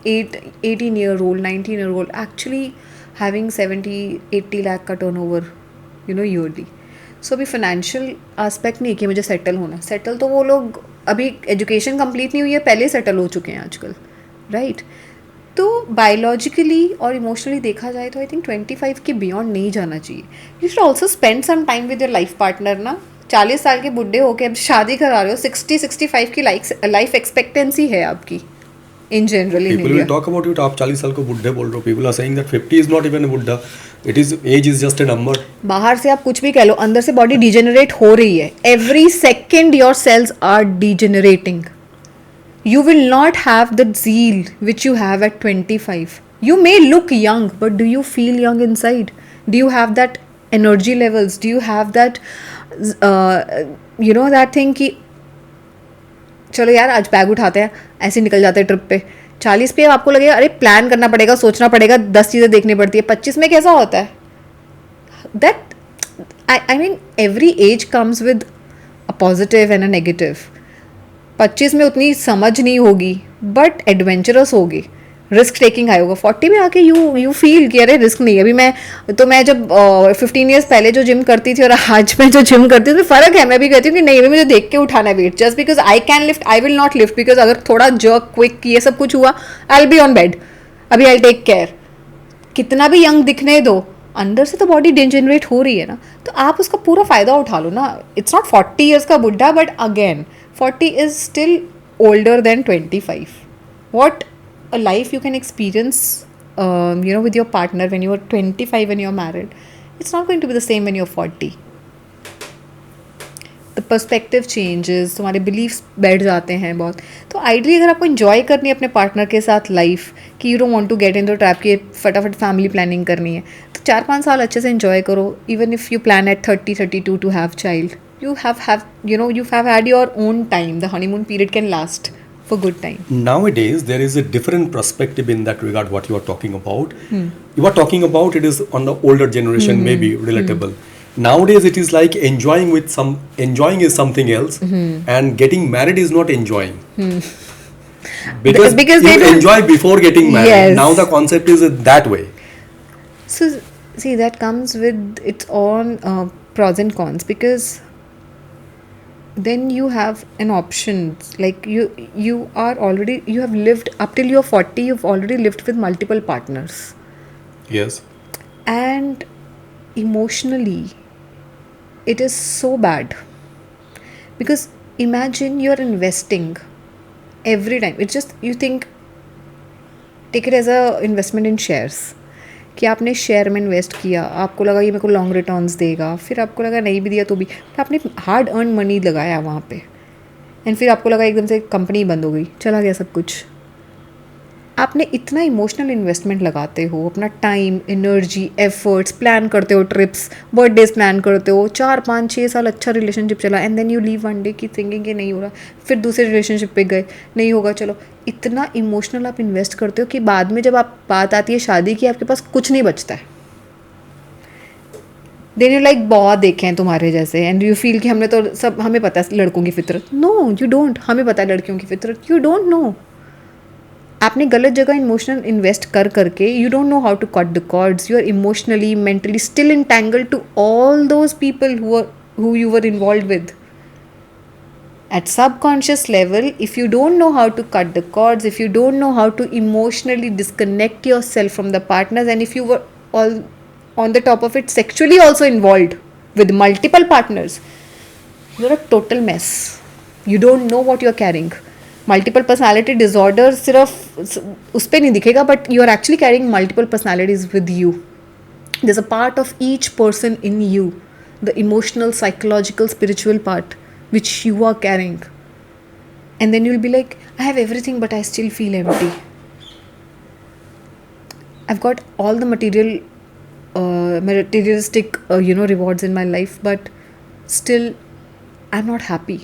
18-year-old, 19-year-old actually having 70-80 lakh का turnover, yearly. So अभी financial aspect नहीं है कि मुझे settle होना. Settle तो वो लोग अभी education complete नहीं हुई है, पहले settle हो चुके हैं आजकल, right? तो बायोलॉजिकली और इमोशनली देखा जाए तो आई थिंक 25 के बियॉन्ड नहीं जाना चाहिए. You should also spend some time with your life partner ना. 40 साल के बुढ़े होके अब शादी करा रहे हो, 60-65 की लाइफ एक्सपेक्टेंसी है आपकी in general in People will India. talk about it. आप 40 साल को बुढ़े बोल रहे हो. People are saying that 50 is not even a बुढ़ा. Age is just a number. बाहर से आप कुछ भी कह लो, अंदर से बॉडी डिजेनरेट हो रही है. Every second your cells are degenerating. You will not have the zeal which you have at 25. You may look young, but do you feel young inside? Do you have that energy levels? Do you have that, that thing कि चलो यार आज bag उठाते हैं, ऐसे निकल जाते हैं ट्रिप पे. 40 पे आपको लगेगा अरे प्लान करना पड़ेगा, सोचना पड़ेगा, 10 चीज़ें देखनी पड़ती है. 25 में कैसा होता है? That I mean every age comes with a positive and a negative. 25 में उतनी समझ नहीं होगी बट एडवेंचरस होगी, रिस्क टेकिंग हाई होगा. 40 में आके यू फील कि अरे रिस्क नहीं है. अभी मैं जब 15 ईयर्स पहले जो जिम करती थी और आज मैं जो जिम करती हूँ उसमें फ़र्क है. मैं भी कहती हूँ कि नहीं अभी मुझे देख के उठाना है weight. Just because I can lift I will not lift because अगर थोड़ा जर्क क्विक ये सब कुछ हुआ I will be on bed. अभी आई टेक केयर. कितना भी यंग दिखने दो, अंदर से तो बॉडी डिजेनरेट हो रही है ना. तो आप उसका पूरा फ़ायदा उठा लो ना. इट्स नॉट 40 ईयर्स का बुढ़ा but again 40 is still older than 25. What a life you can experience, with your partner when you are 25 when you're married. It's not going to be the same when you're 40. The perspective changes, तुम्हारे beliefs बैठ जाते हैं बहुत. तो ideally अगर आपको enjoy करनी है अपने partner के साथ life, कि you don't want to get into trap कि फटाफट family planning करनी है, तो 4-5 साल अच्छे से enjoy करो. Even if you plan at 30-32 to have child, you have had your own time. The honeymoon period can last for good time. Nowadays, there is a different perspective in that regard. What you are talking about, you are talking about it is on the older generation, maybe relatable. Nowadays, it is like enjoying is something else, and getting married is not enjoying. Because Because they you don't- enjoy before getting married. Yes. Now the concept is that way. So see, that comes with its own pros and cons, because then you have an option. Like you have lived up till you're 40. You've already lived with multiple partners, Yes. and emotionally it is so bad, because imagine you're investing every time. It's just, you think, take it as a investment in shares. कि आपने share में invest किया, आपको लगा ये मेरे को long returns देगा, फिर आपको लगा नहीं भी दिया तो भी, फिर आपने हार्ड अर्न मनी लगाया वहाँ पे, एंड फिर आपको लगा एकदम से कंपनी बंद हो गई, चला गया सब कुछ. आपने इतना इमोशनल इन्वेस्टमेंट लगाते हो, अपना टाइम, एनर्जी, एफर्ट्स, प्लान करते हो, ट्रिप्स, बर्थडेज प्लान करते हो, 4-5-6 साल अच्छा रिलेशनशिप चला, and then you leave one day की थिंकिंग कि नहीं हो रहा, फिर दूसरे रिलेशनशिप पे गए, नहीं होगा, चलो. इतना इमोशनल आप इन्वेस्ट करते हो कि बाद में जब आप बात आती है शादी की, आपके पास कुछ नहीं बचता है. देन यू लाइक बहुत देखे हैं तुम्हारे जैसे एंड यू फील कि हमने तो सब, हमें पता है लड़कों की फितरत. No you don't. हमें पता है लड़कियों की फितरत. You don't know. आपने गलत जगह इमोशनल इन्वेस्ट कर करके you don't know how to cut the cords. You are emotionally mentally still entangled to all those people who you were involved with. At subconscious level, if you don't know how to cut the cords, if you don't know how to emotionally disconnect yourself from the partners, and if you were all on the top of it sexually also involved with multiple partners, you're a total mess. You don't know what you're carrying. Multiple personality disorder सिर्फ उस पर नहीं दिखेगा, but you are actually carrying multiple personalities with you. There's a part of each person in you, the emotional, psychological, spiritual part, which you are carrying. And then you'll be like, I have everything, but I still feel empty. I've got all the materialistic, rewards in my life, but still, I'm not happy.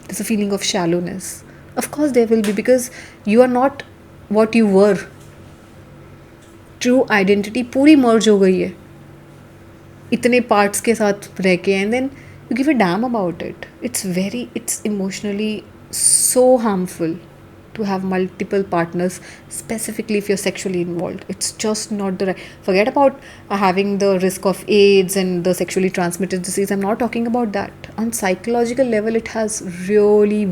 There's a feeling of shallowness. Of course, there will be, because you are not what you were. True identity पूरी merge हो गई है इतने parts के साथ रह के, and then you give a damn about it. It's emotionally so harmful to have multiple partners, specifically if you're sexually involved. It's just not the right. Forget about having the risk of AIDS and the sexually transmitted disease. I'm not talking about that. On psychological level, it has really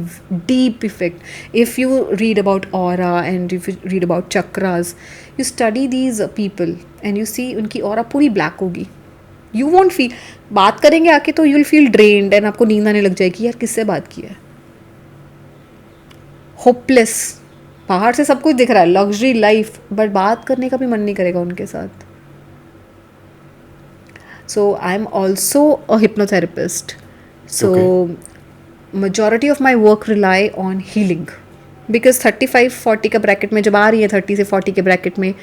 deep effect. If you read about aura and if you read about chakras, you study these people and you see उनकी aura पूरी black होगी. You won't feel. बात करेंगे आके तो you'll feel drained and आपको नींद आने लग जाएगी. यार किससे बात की है? होपलेस. बाहर से सब कुछ दिख रहा है, लग्जरी लाइफ, बट बात करने का भी मन नहीं करेगा उनके साथ. So I am also a hypnotherapist. So majority of my work rely on healing, because 35-40 का ब्रैकेट में जब आ रही है, 30 से 40 के ब्रैकेट में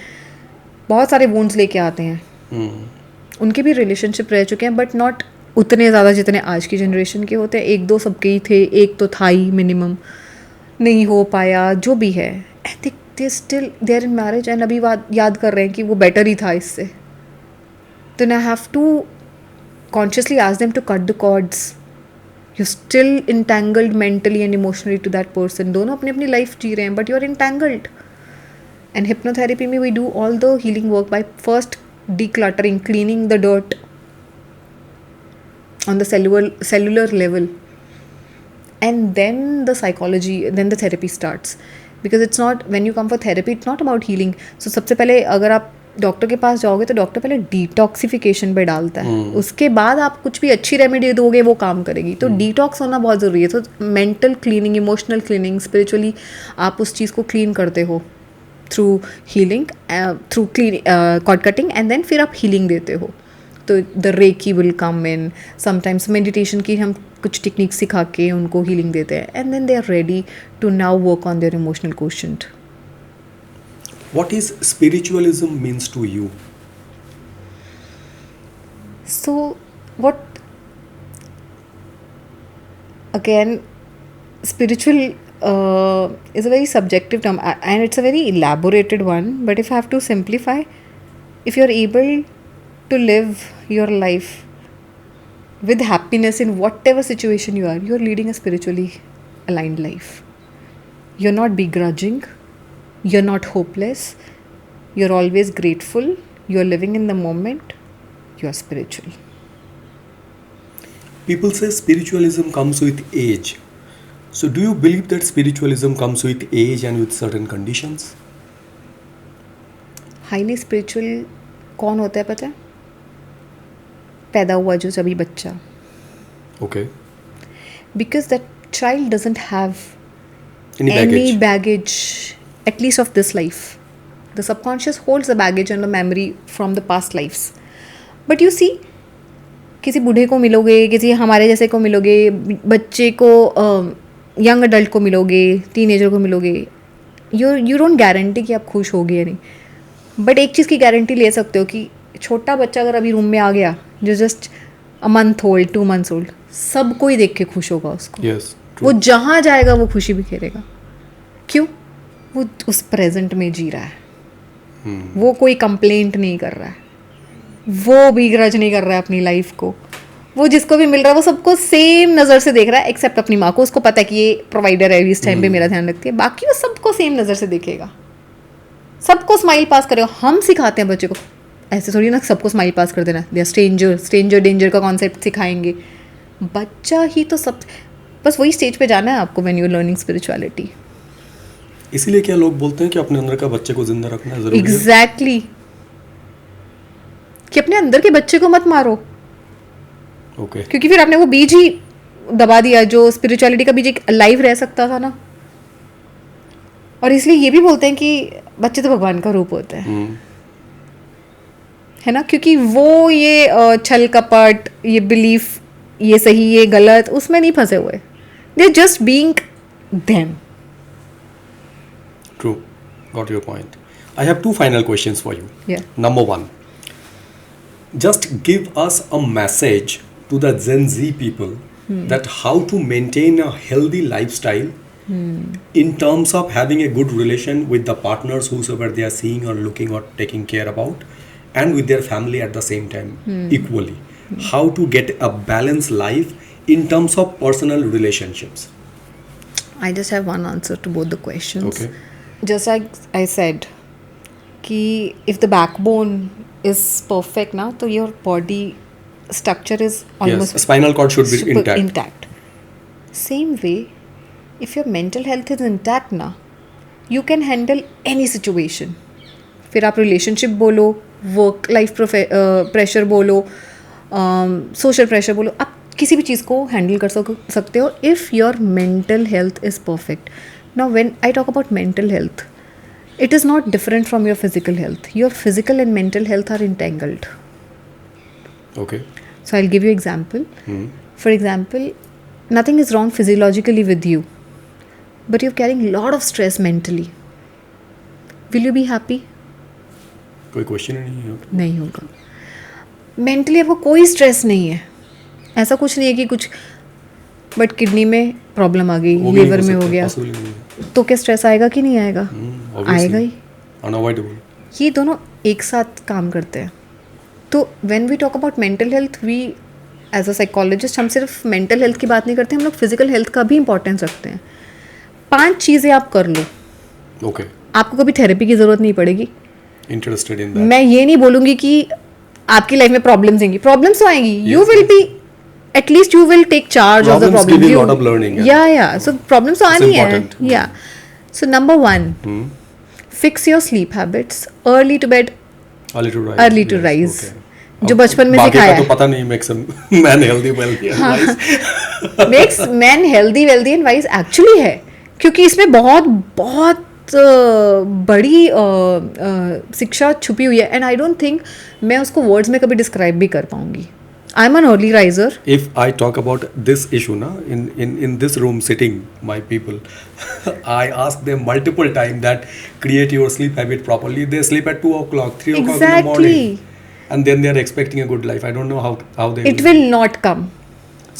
बहुत सारे वोन्स लेके आते हैं. उनके भी रिलेशनशिप रह चुके हैं, बट नॉट उतने ज़्यादा जितने आज की जनरेशन के होते हैं. एक दो सबके ही थे, एक तो था ही मिनिमम, नहीं हो पाया, जो भी है. I think they still they are in marriage and अभी याद कर रहे हैं कि वो बेटर ही था इससे. Then I have to consciously ask them to cut the cords. You still entangled mentally and emotionally to that person. दोनों अपनी अपनी लाइफ जी रहे हैं, but you are entangled. And hypnotherapy में we do all the healing work by first decluttering, cleaning the dirt on the cellular level, and then the psychology, then the therapy starts. Because it's not, when you come for therapy, it's not about healing. So सबसे पहले अगर आप doctor के पास जाओगे तो doctor पहले detoxification पे डालता है. उसके बाद आप कुछ भी अच्छी रेमेडी दोगे वो काम करेगी. तो डिटॉक्स होना बहुत ज़रूरी है. तो mental cleaning, emotional cleaning, spiritually आप उस चीज़ को क्लीन करते हो through healing, through cord cutting, and then फिर आप हीलिंग देते हो. तो the reiki will come in. Sometimes meditation की हम कुछ टेक्निक सिखा के उनको हीलिंग देते हैं, and then they are ready to now work on their emotional quotient. What is spiritualism means to you? So what, again, spiritual is a very subjective term, and it's a very elaborated one, but if I have to simplify, if you're able to live your life with happiness in whatever situation you are, you're leading a spiritually aligned life. You're not begrudging, you're not hopeless, you're always grateful, you're living in the moment, you're spiritual. People say spiritualism comes with age. So do you believe that spiritualism comes with age and with certain conditions? Highly spiritual कौन होता है पता है? पैदा हुआ जो सभी बच्चा. Okay. Because that child doesn't have Any baggage, at least of this life. The subconscious holds the baggage and the memory from the past lives. But you see, किसी बूढ़े को मिलोगे, किसी हमारे जैसे को मिलोगे, बच्चे को यंग अडल्ट को मिलोगे, टीनेजर को मिलोगे, यू डोंट गारंटी कि आप खुश होगे या नहीं. बट एक चीज़ की गारंटी ले सकते हो कि छोटा बच्चा अगर अभी रूम में आ गया, जो just a month old, 2 months old, सब कोई देख के खुश होगा उसको. Yes, true. वो जहाँ जाएगा वो खुशी भी खेलेगा. क्यों? वो उस प्रेजेंट में जी रहा है. वो कोई कंप्लेंट नहीं कर रहा है. वो भी ग्रज नहीं कर रहा है अपनी लाइफ को, वो जिसको भी मिल रहा है वो सबको सेम नज़र से देख रहा है, एक्सेप्ट अपनी माँ को। उसको पता है कि ये प्रोवाइडर है, इस टाइम पे मेरा ध्यान रखती है, बाकी वो सबको सेम नज़र से देखेगा, सबको स्माइल पास करेगा। हम सिखाते हैं बच्चे को, ऐसे थोड़ी ना सबको स्माइल पास कर देना, दे आर स्ट्रेंजर डेंजर का कॉन्सेप्ट सिखाएंगे। बच्चा ही तो सब, बस वही स्टेज पे जाना है आपको when you are learning spirituality. इसीलिए क्या लोग बोलते हैं कि अपने अंदर का बच्चे को जिंदा रखना जरूरी है। एग्जैक्टली, कि अपने अंदर के बच्चे को मत मारो, ओके क्योंकि फिर आपने वो बीज ही दबा दिया जो स्पिरिचुअलिटी का बीज एक लाइव रह सकता था ना। और इसलिए ये भी बोलते हैं कि बच्चे तो भगवान का रूप होते हैं, है ना, क्योंकि वो ये छल कपट, ये बिलीफ, ये सही ये गलत, उसमें नहीं फंसे हुए, they just being them. True. Got your point. I have two final questions for you. Yeah. Number one, just give us a message to the Gen Z people that how to maintain a healthy lifestyle in terms of having a good relation with the partners whosoever they are seeing or looking or taking care about, and with their family at the same time equally. How to get a balanced life in terms of personal relationships. I just have one answer to both the questions. Okay. Just like I said कि if the backbone is perfect ना, तो your body structure is almost Yes, spinal cord should be super intact. Same way, if your mental health is intact ना, you can handle any situation. फिर आप relationship बोलो, work life pressure बोलो, social pressure बोलो, आप किसी भी चीज़ को handle कर सकते हो if your mental health is perfect. Now when I talk about mental health, it is not different from your physical health. Your physical and mental health are entangled. Okay. So I'll give you example. For example, nothing is wrong physiologically with you, but you're carrying a lot of stress mentally. Will you be happy? कोई question ही नहीं है. नहीं होगा. Mentally आपको कोई stress नहीं है, ऐसा कुछ नहीं है कि कुछ, बट किडनी में प्रॉब्लम आ गई, लीवर में हो गया, तो क्या स्ट्रेस आएगा कि नहीं आएगा? आएगा ही. अनअवॉइडेबल. ये दोनों एक साथ काम करते हैं. तो when we talk about mental health, we as a psychologist हम सिर्फ मेंटल हेल्थ की बात नहीं करते, हम लोग फिजिकल हेल्थ का भी इंपॉर्टेंस रखते हैं. 5 चीज़ें आप कर लो, ओके. आपको कभी थेरेपी की ज़रूरत नहीं पड़ेगी. Interested in that. मैं ये नहीं बोलूँगी कि आपकी लाइफ में प्रॉब्लम्स आएंगी, प्रॉब्लम्स तो आएंगी, you will B, at least you will take charge of the Problems problem. give you a lot of learning. Yeah. So problems तो आनी है. important. Yeah. So number 1, fix your sleep habits. Early to bed, Early to rise. early to Yes, rise. okay. जो बचपन में बाकी सिखाया का तो पता नहीं. Makes a man healthy, wealthy, and wise. makes men healthy, wealthy and wise actually है, क्योंकि इसमें बहुत बड़ी शिक्षा छुपी हुई है. एंड आई डोंट थिंक मैं उसको वर्ड्स में कभी डिस्क्राइब भी कर पाऊंगी. I am an early riser. If I talk about this issue na, in this room sitting my people, I ask them multiple times that create your sleep habit properly. They sleep at 2 o'clock, 3 o'clock in the Exactly. morning, and then they are expecting a good life. I don't know how they It will not come.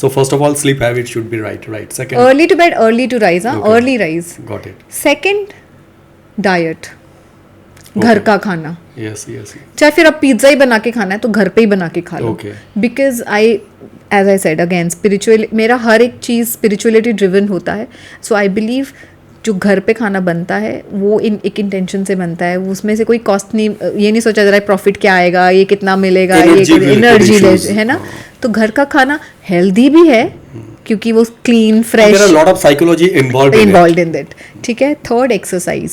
So first of all, sleep habit should be right. Second, Early to bed, early to rise. हाँ, Okay. early rise. got it. Second, diet, घर का खाना. Yes. चाहे फिर अब pizza ही बना के खाना है तो घर पे ही बना के खा लो. Okay. Because as I said again, spiritual, मेरा हर एक चीज़ स्पिरिचुअलिटी ड्रिवन होता है. सो आई बिलीव जो घर पे खाना बनता है वो एक इंटेंशन से बनता है, उसमें से कोई कॉस्ट नहीं, ये नहीं सोचा जा रहा है प्रॉफिट क्या आएगा, ये कितना मिलेगा, Energy ये related issues. है ना. तो घर का खाना हेल्दी भी है क्योंकि वो clean fresh, There are a lot of psychology involved in it. In that. ठीक है. Third, exercise.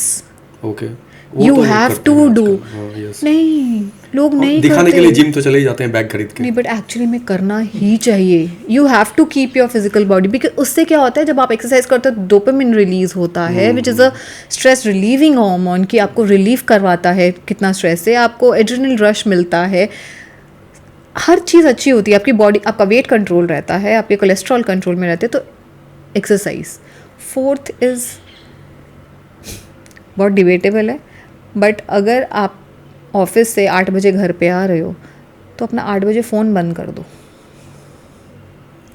Okay. वो यू तो लोग हैव करते टू हैं डू. आजकल. हाँ, yes. नहीं, लोग नहीं दिखाने करते. के लिए जिम तो चले ही जाते हैं बैग खरीद के. नहीं, बट एक्चुअली में करना ही चाहिए. You have to keep your physical body, because उससे क्या होता है, जब आप एक्सरसाइज करते हो डोपामिन रिलीज होता है, which is a stress relieving hormone, कि आपको रिलीव करवाता है कितना स्ट्रेस से, आपको एड्रेनल रश मिलता है, हर चीज़ अच्छी होती है, आपकी बॉडी, आपका वेट कंट्रोल रहता है, आपके कोलेस्ट्रॉल कंट्रोल में रहते हैं. तो एक्सरसाइज. फोर्थ इज़ बहुत डिबेटेबल है, बट अगर आप ऑफिस से 8 बजे घर पे आ रहे हो तो अपना 8 बजे फ़ोन बंद कर दो.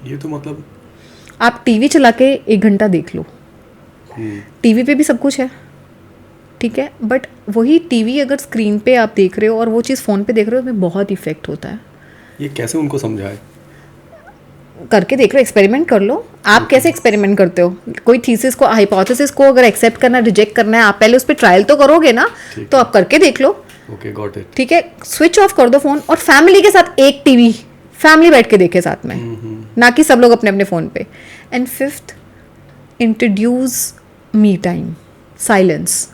ये तो मतलब आप टीवी चला के 1 घंटा देख लो. टीवी पे भी सब कुछ है, ठीक है, बट वही टीवी अगर स्क्रीन पे आप देख रहे हो और वो चीज़ फ़ोन पे देख रहे हो, उसमें बहुत इफेक्ट होता है. ये कैसे उनको समझाए? करके देख लो, एक्सपेरिमेंट कर लो. आप कैसे एक्सपेरिमेंट करते हो? कोई थीसिस को, हाइपोथेसिस को अगर एक्सेप्ट करना, रिजेक्ट करना है, आप पहले उस पर ट्रायल तो करोगे ना. तो आप करके देख लो. Okay, got it. ठीक है, स्विच ऑफ कर दो फोन और फैमिली के साथ एक टीवी, फैमिली बैठ के देखे साथ में, ना कि सब लोग अपने अपने फोन पे. And fifth, introduce me time, silence.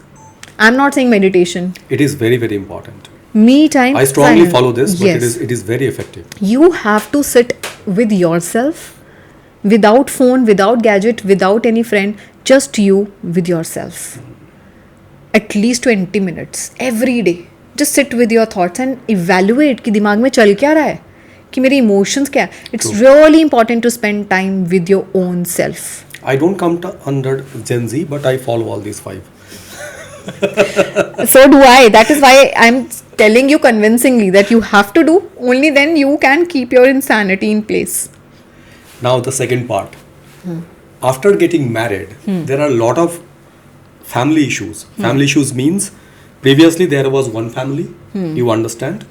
I am not saying meditation. It is very, very important. Me time. I strongly silence. follow this, but Yes. it is very effective. You have to sit with yourself, without phone, without gadget, without any friend, just you with yourself. At least 20 minutes every day. Just sit with your thoughts and evaluate कि दिमाग में चल क्या रहा है, कि मेरे emotions क्या है. It's really important to spend time with your own self. I don't come to under Gen Z, but I follow all these 5. So do I. That is why I'm telling you convincingly that you have to do. Only then you can keep your insanity in place. Now the second part. After getting married, there are a lot of family issues. Family issues means previously there was one family, you understand.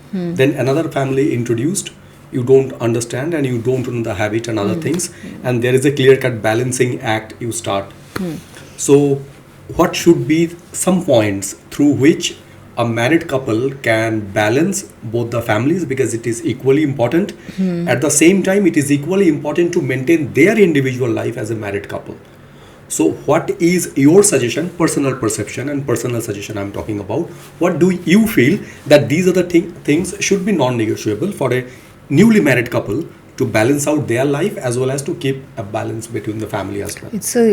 Then another family introduced, you don't understand and you don't know the habit and other things. And there is a clear-cut balancing act you start. So what should be some points through which a married couple can balance both the families, because it is equally important. At the same time, it is equally important to maintain their individual life as a married couple. So what is your suggestion, personal perception and personal suggestion I'm talking about, what do you feel that these are the things should be non-negotiable for a newly married couple to balance out their life as well as to keep a balance between the family as well? It's a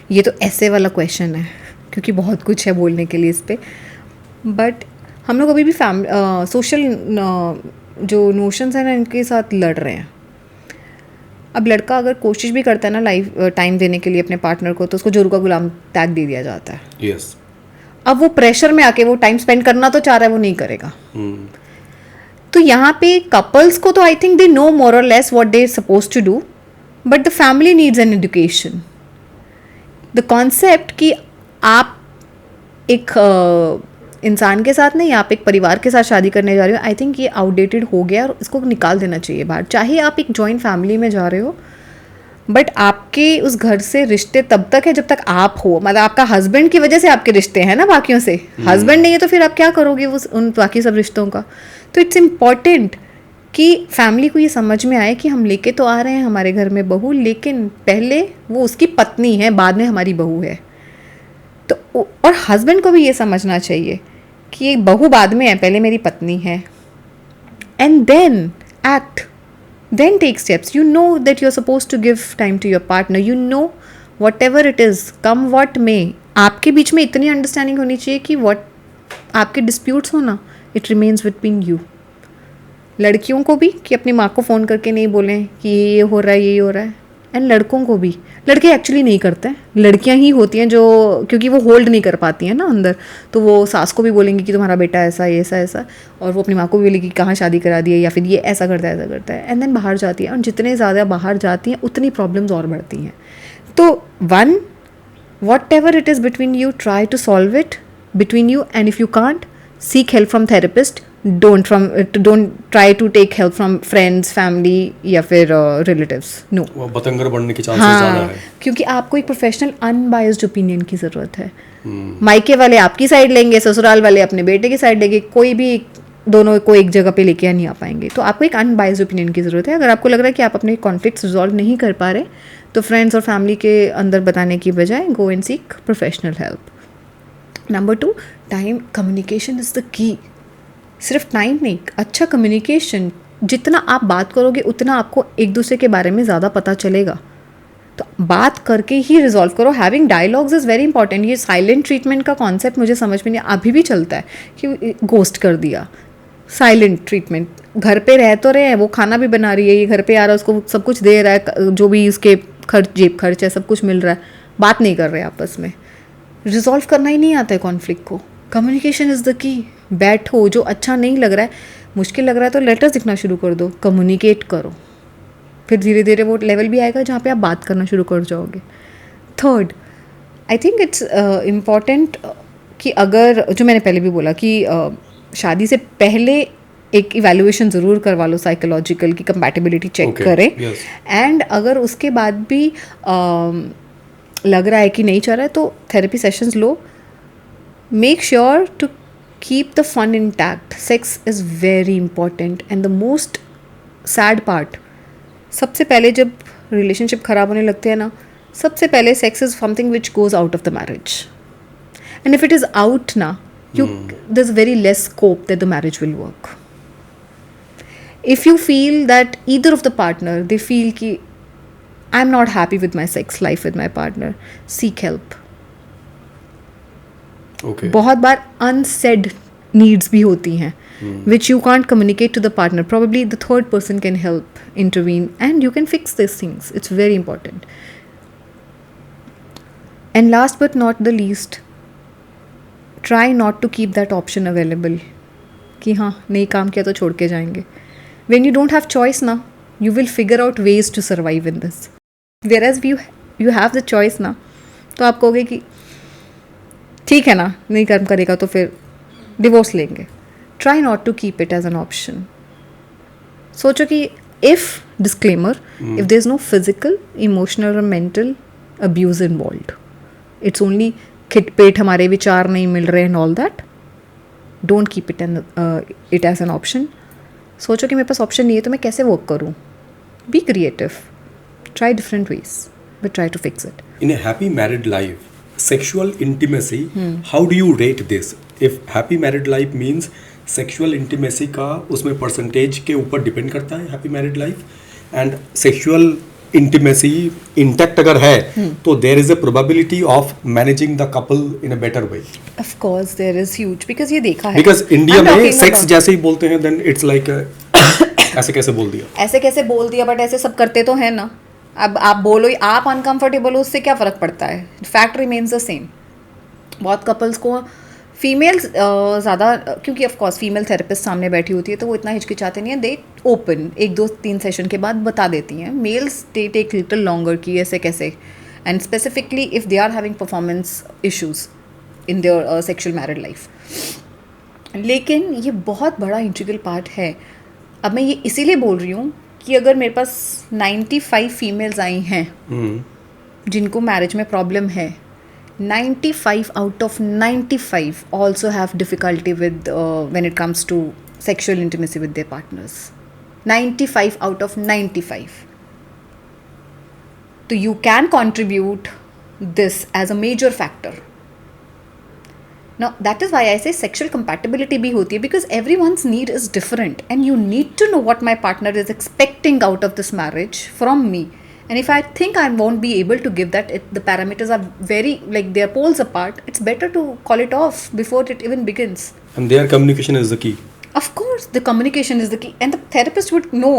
ये तो ऐसे वाला question है, क्योंकि बहुत कुछ है बोलने के लिए इस पे. बट हम लोग अभी भी सोशल जो नोशंस हैं ना, इनके साथ लड़ रहे हैं. अब लड़का अगर कोशिश भी करता है ना लाइफ टाइम देने के लिए अपने पार्टनर को, तो उसको जोरू का गुलाम टैग दे दिया जाता है. Yes. अब वो प्रेशर में आके वो टाइम स्पेंड करना तो चाह रहा है, वो नहीं करेगा. तो यहाँ पे कपल्स को तो आई थिंक दे नो मोर और less what they suppose to do, but the family needs an education. The concept कि आप एक इंसान के साथ नहीं, आप एक परिवार के साथ शादी करने जा रहे हो, आई थिंक ये आउटडेटेड हो गया और इसको निकाल देना चाहिए बाहर. चाहे आप एक जॉइंट फैमिली में जा रहे हो, बट आपके उस घर से रिश्ते तब तक है जब तक आप हो. मतलब आपका हस्बैंड की वजह से आपके रिश्ते हैं ना बाकियों से. हस्बैंड नहीं है तो फिर आप क्या करोगे उन बाकी सब रिश्तों का. तो इट्स इम्पॉर्टेंट कि फैमिली को ये समझ में आए कि हम लेके तो आ रहे हैं हमारे घर में बहू, लेकिन पहले वो उसकी पत्नी है, बाद में हमारी बहू है. तो और हस्बैंड को भी ये समझना चाहिए कि ये बहू बाद में है, पहले मेरी पत्नी है. And then act, then take steps. You know that you're supposed to give time to your partner. You know whatever it is, come what may. आपके बीच में इतनी अंडरस्टैंडिंग होनी चाहिए कि what आपके डिस्प्यूट्स हो ना, it remains between you. लड़कियों को भी कि अपनी माँ को फ़ोन करके नहीं बोलें कि ये हो रहा है, ये हो रहा है. एंड लड़कों को भी. लड़के एक्चुअली नहीं करते हैं, लड़कियाँ ही होती हैं जो, क्योंकि वो होल्ड नहीं कर पाती हैं ना अंदर, तो वो सास को भी बोलेंगी कि तुम्हारा बेटा ऐसा ये ऐसा ऐसा, और वो अपनी माँ को भी बोलेगी कहाँ शादी करा दी है, या फिर ये ऐसा करता है ऐसा करता है. एंड देन बाहर जाती है, और जितने ज़्यादा बाहर जाती हैं उतनी प्रॉब्लम्स और बढ़ती हैं. तो one, whatever it is between you, try to solve it between you. And if you can't, seek help from therapist. don't try to take help from friends, family या फिर relatives. No. वो बतंगर बनने की chances ज़्यादा है. क्योंकि आपको एक प्रोफेशनल अनबायस्ड ओपिनियन की ज़रूरत है. मायके वाले आपकी साइड लेंगे, ससुराल वाले अपने बेटे की साइड लेंगे, कोई भी दोनों को एक जगह पे लेके नहीं आ पाएंगे. तो आपको एक अनबायस्ड ओपिनियन की ज़रूरत है. अगर आपको लग रहा है कि आप अपने कॉन्फ्लिक्ट्स रिजॉल्व नहीं कर पा रहे, तो फ्रेंड्स और फैमिली के अंदर बताने की बजाय go and seek professional help. Number 2, time communication is the key. सिर्फ टाइम नहीं, अच्छा कम्युनिकेशन. जितना आप बात करोगे उतना आपको एक दूसरे के बारे में ज़्यादा पता चलेगा. तो बात करके ही रिजॉल्व करो. Having dialogues is very important. ये साइलेंट ट्रीटमेंट का कॉन्सेप्ट मुझे समझ में नहीं, अभी भी चलता है कि गोस्ट कर दिया. साइलेंट ट्रीटमेंट, घर पे रह तो रहे हैं, वो खाना भी बना रही है, ये घर पे आ रहा है, उसको सब कुछ दे रहा है, जो भी उसके खर्च, जेब खर्च है, सब कुछ मिल रहा है, बात नहीं कर रहे आपस में. रिजॉल्व करना ही नहीं आता है कॉन्फ्लिक्ट को. Communication is the key. बैठो, जो अच्छा नहीं लग रहा है, मुश्किल लग रहा है, तो लेटर्स लिखना शुरू कर दो, कम्युनिकेट करो. फिर धीरे धीरे वो लेवल भी आएगा जहाँ पे आप बात करना शुरू कर जाओगे. Third, I think it's important कि अगर जो मैंने पहले भी बोला कि शादी से पहले एक इवैल्यूएशन ज़रूर करवा लो साइकोलॉजिकल की कंपैटिबिलिटी चेक Okay, करें yes. एंड अगर उसके बाद भी लग रहा है कि नहीं चल रहा है तो थेरेपी सेशंस लो. Make sure to keep the fun intact. Sex is very important and the most sad part, सबसे पहले जब रिलेशनशिप ख़राब होने लगते हैं ना, सबसे पहले sex is something which goes out of the marriage. And if it is out ना, there's very less scope that the marriage will work. If you feel that either of the partner, they feel ki I'm not happy with my sex life with my partner, seek help. Okay. बहुत बार unsaid needs भी होती हैं which you can't communicate to the partner. Probably the third person can help intervene and you can fix these things. It's very important. And last but not the least, try not to keep that option available कि हाँ नहीं काम किया तो छोड़ के जाएंगे. When you don't have choice ना, you will figure out ways to survive in this. Whereas you have the choice ना, तो आप कहोगे कि ठीक है ना, नहीं काम करेगा तो फिर डिवोर्स लेंगे. Try not to keep it as an option. सोचो कि if disclaimer, if there is no physical, emotional or mental abuse involved, it's only खिटपेट हमारे विचार नहीं मिल रहे and all that, don't keep it as an option. सोचो कि मेरे पास ऑप्शन नहीं है तो मैं कैसे वर्क करूँ. Be creative, try different ways, but try to fix it. In a happy married life, sexual intimacy, how do you rate this? If happy married life means sexual intimacy का उसमें percentage के ऊपर depend करता है happy married life, and sexual intimacy intact अगर है तो there is a probability of managing the couple in a better way. Of course there is huge, because ये देखा है. Because India I'm में talking सेक्स about- जैसे ही बोलते हैं then it's like ऐसे कैसे बोल दिया. ऐसे कैसे बोल दिया, बट ऐसे सब करते तो है ना. अब आप बोलो, आप अनकंफर्टेबल हो, उससे क्या फ़र्क पड़ता है. Fact remains the same. बहुत कपल्स को फीमेल्स ज़्यादा, क्योंकि ऑफ कोर्स फीमेल थेरेपिस्ट सामने बैठी होती है तो वो इतना हिचकिचाते नहीं है. दे ओपन 1-2-3 सेशन के बाद बता देती हैं. Males they take little longer कि ऐसे कैसे, and specifically if they are having performance issues in their sexual married life. लेकिन ये बहुत बड़ा इंटीग्रल पार्ट है. अब मैं ये इसीलिए बोल रही हूँ कि अगर मेरे पास 95 फीमेल्स आई हैं जिनको मैरिज में प्रॉब्लम है, 95 out of 95 also have difficulty with when it comes to sexual intimacy with their partners. 95 out of 95. So you can contribute this as a major factor. Now that is why I say sexual compatibility bhi hoti hai, because everyone's need is different and you need to know what my partner is expecting out of this marriage from me. And if I think I won't be able to give that, the parameters are very, like, they are poles apart, it's better to call it off before it even begins. And their communication is the key. Of course, the communication is the key, and the therapist would know.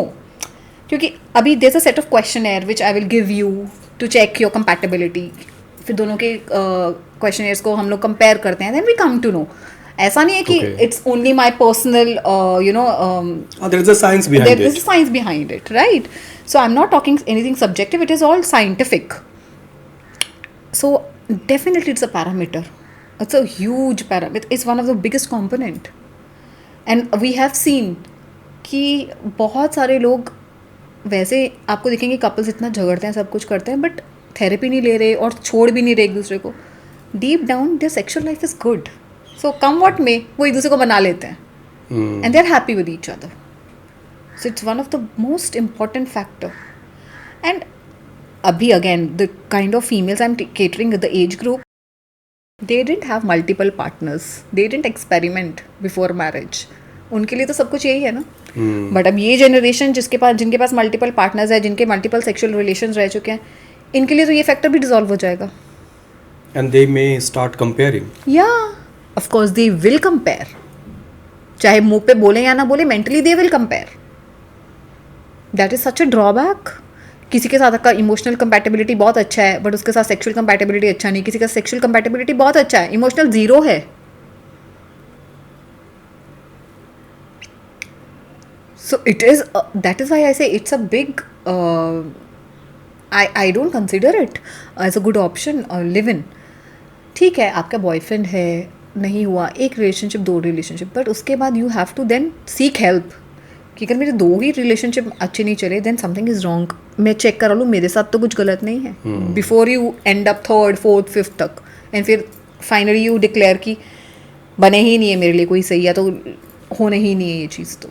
क्योंकि अभी there's a set of questionnaire which I will give you to check your compatibility. फिर दोनों के questionnaires को हम लोग compare करते हैं, then we come to know. ऐसा नहीं है कि Okay. it's only my personal, There is a science behind there it. is science behind it, right? So I'm not talking anything subjective, it is all scientific. So definitely it's a parameter. It's a huge parameter. It's one of the biggest component. And we have seen कि बहुत सारे लोग वैसे आपको देखेंगे couples इतना झगड़ते हैं, सब कुछ करते हैं, बट थेरेपी नहीं ले रहे और छोड़ भी नहीं रहे एक दूसरे को. Deep down their sexual life is good. So come what may, वो एक दूसरे को बना लेते हैं and they are happy with each other. So it's one of the most important factor. And abhi again, the kind of females I'm catering at the age group, they didn't have multiple partners. They didn't experiment before marriage. उनके लिए तो सब कुछ यही है ना. But अब ये जनरेशन जिनके पास मल्टीपल पार्टनर्स है, जिनके मल्टीपल सेक्सुअल रिलेशंस रह चुके हैं, इनके लिए तो ये फैक्टर भी डिसॉल्व हो जाएगा. And they may start comparing. Yeah, of course they will compare. चाहे मुंह पे बोले या ना बोले, mentally they will compare. That is such a drawback. किसी के साथ आपका इमोशनल कंपैटिबिलिटी बहुत अच्छा है बट उसके साथ सेक्सुअल कंपैटिबिलिटी अच्छा नहीं. किसी का सेक्सुअल कंपैटिबिलिटी बहुत अच्छा है, इमोशनल जीरो है. So it is that is why I say it's a big I don't consider it as a good option. Live in, ठीक है, आपका बॉयफ्रेंड है, नहीं हुआ, एक रिलेशनशिप, 2 रिलेशनशिप, बट उसके बाद you have to then seek help कि अगर मेरे 2 ही रिलेशनशिप अच्छे नहीं चले देन समथिंग इज़ रॉन्ग. मैं चेक करा लूँ मेरे साथ तो कुछ गलत नहीं है before you and up 3rd 4th 5th तक, एंड फिर फाइनली यू डिक्लेयर कि बने ही नहीं है मेरे लिए कोई सही, या तो होने ही नहीं है ये चीज़. तो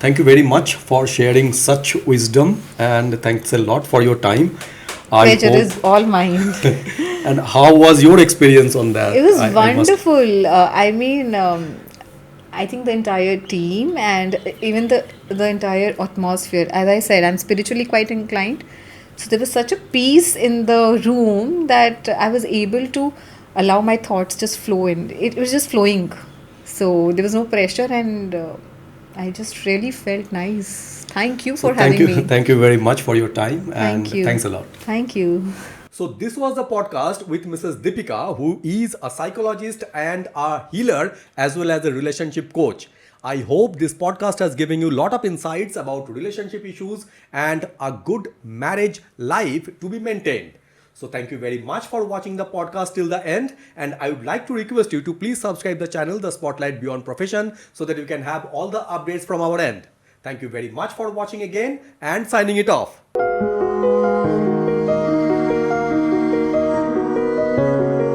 Thank you very much for sharing such wisdom, and thanks a lot for your time. I pleasure hope- is all mine. And how was your experience on that? It was I must- wonderful. I mean, I think the entire team and even the entire atmosphere. As I said, I'm spiritually quite inclined, so there was such a peace in the room that I was able to allow my thoughts just flow in. It was just flowing, so there was no pressure, and I just really felt nice. Thank you for So thank having you, me. thank you very much for your time, and Thank you. thanks a lot. Thank you. So this was the podcast with Mrs. Deepika, who is a psychologist and a healer as well as a relationship coach. I hope this podcast has given you a lot of insights about relationship issues and a good marriage life to be maintained. So thank you very much for watching the podcast till the end, and I would like to request you to please subscribe the channel The Spotlight Beyond Profession so that you can have all the updates from our end. Thank you very much for watching again and signing it off.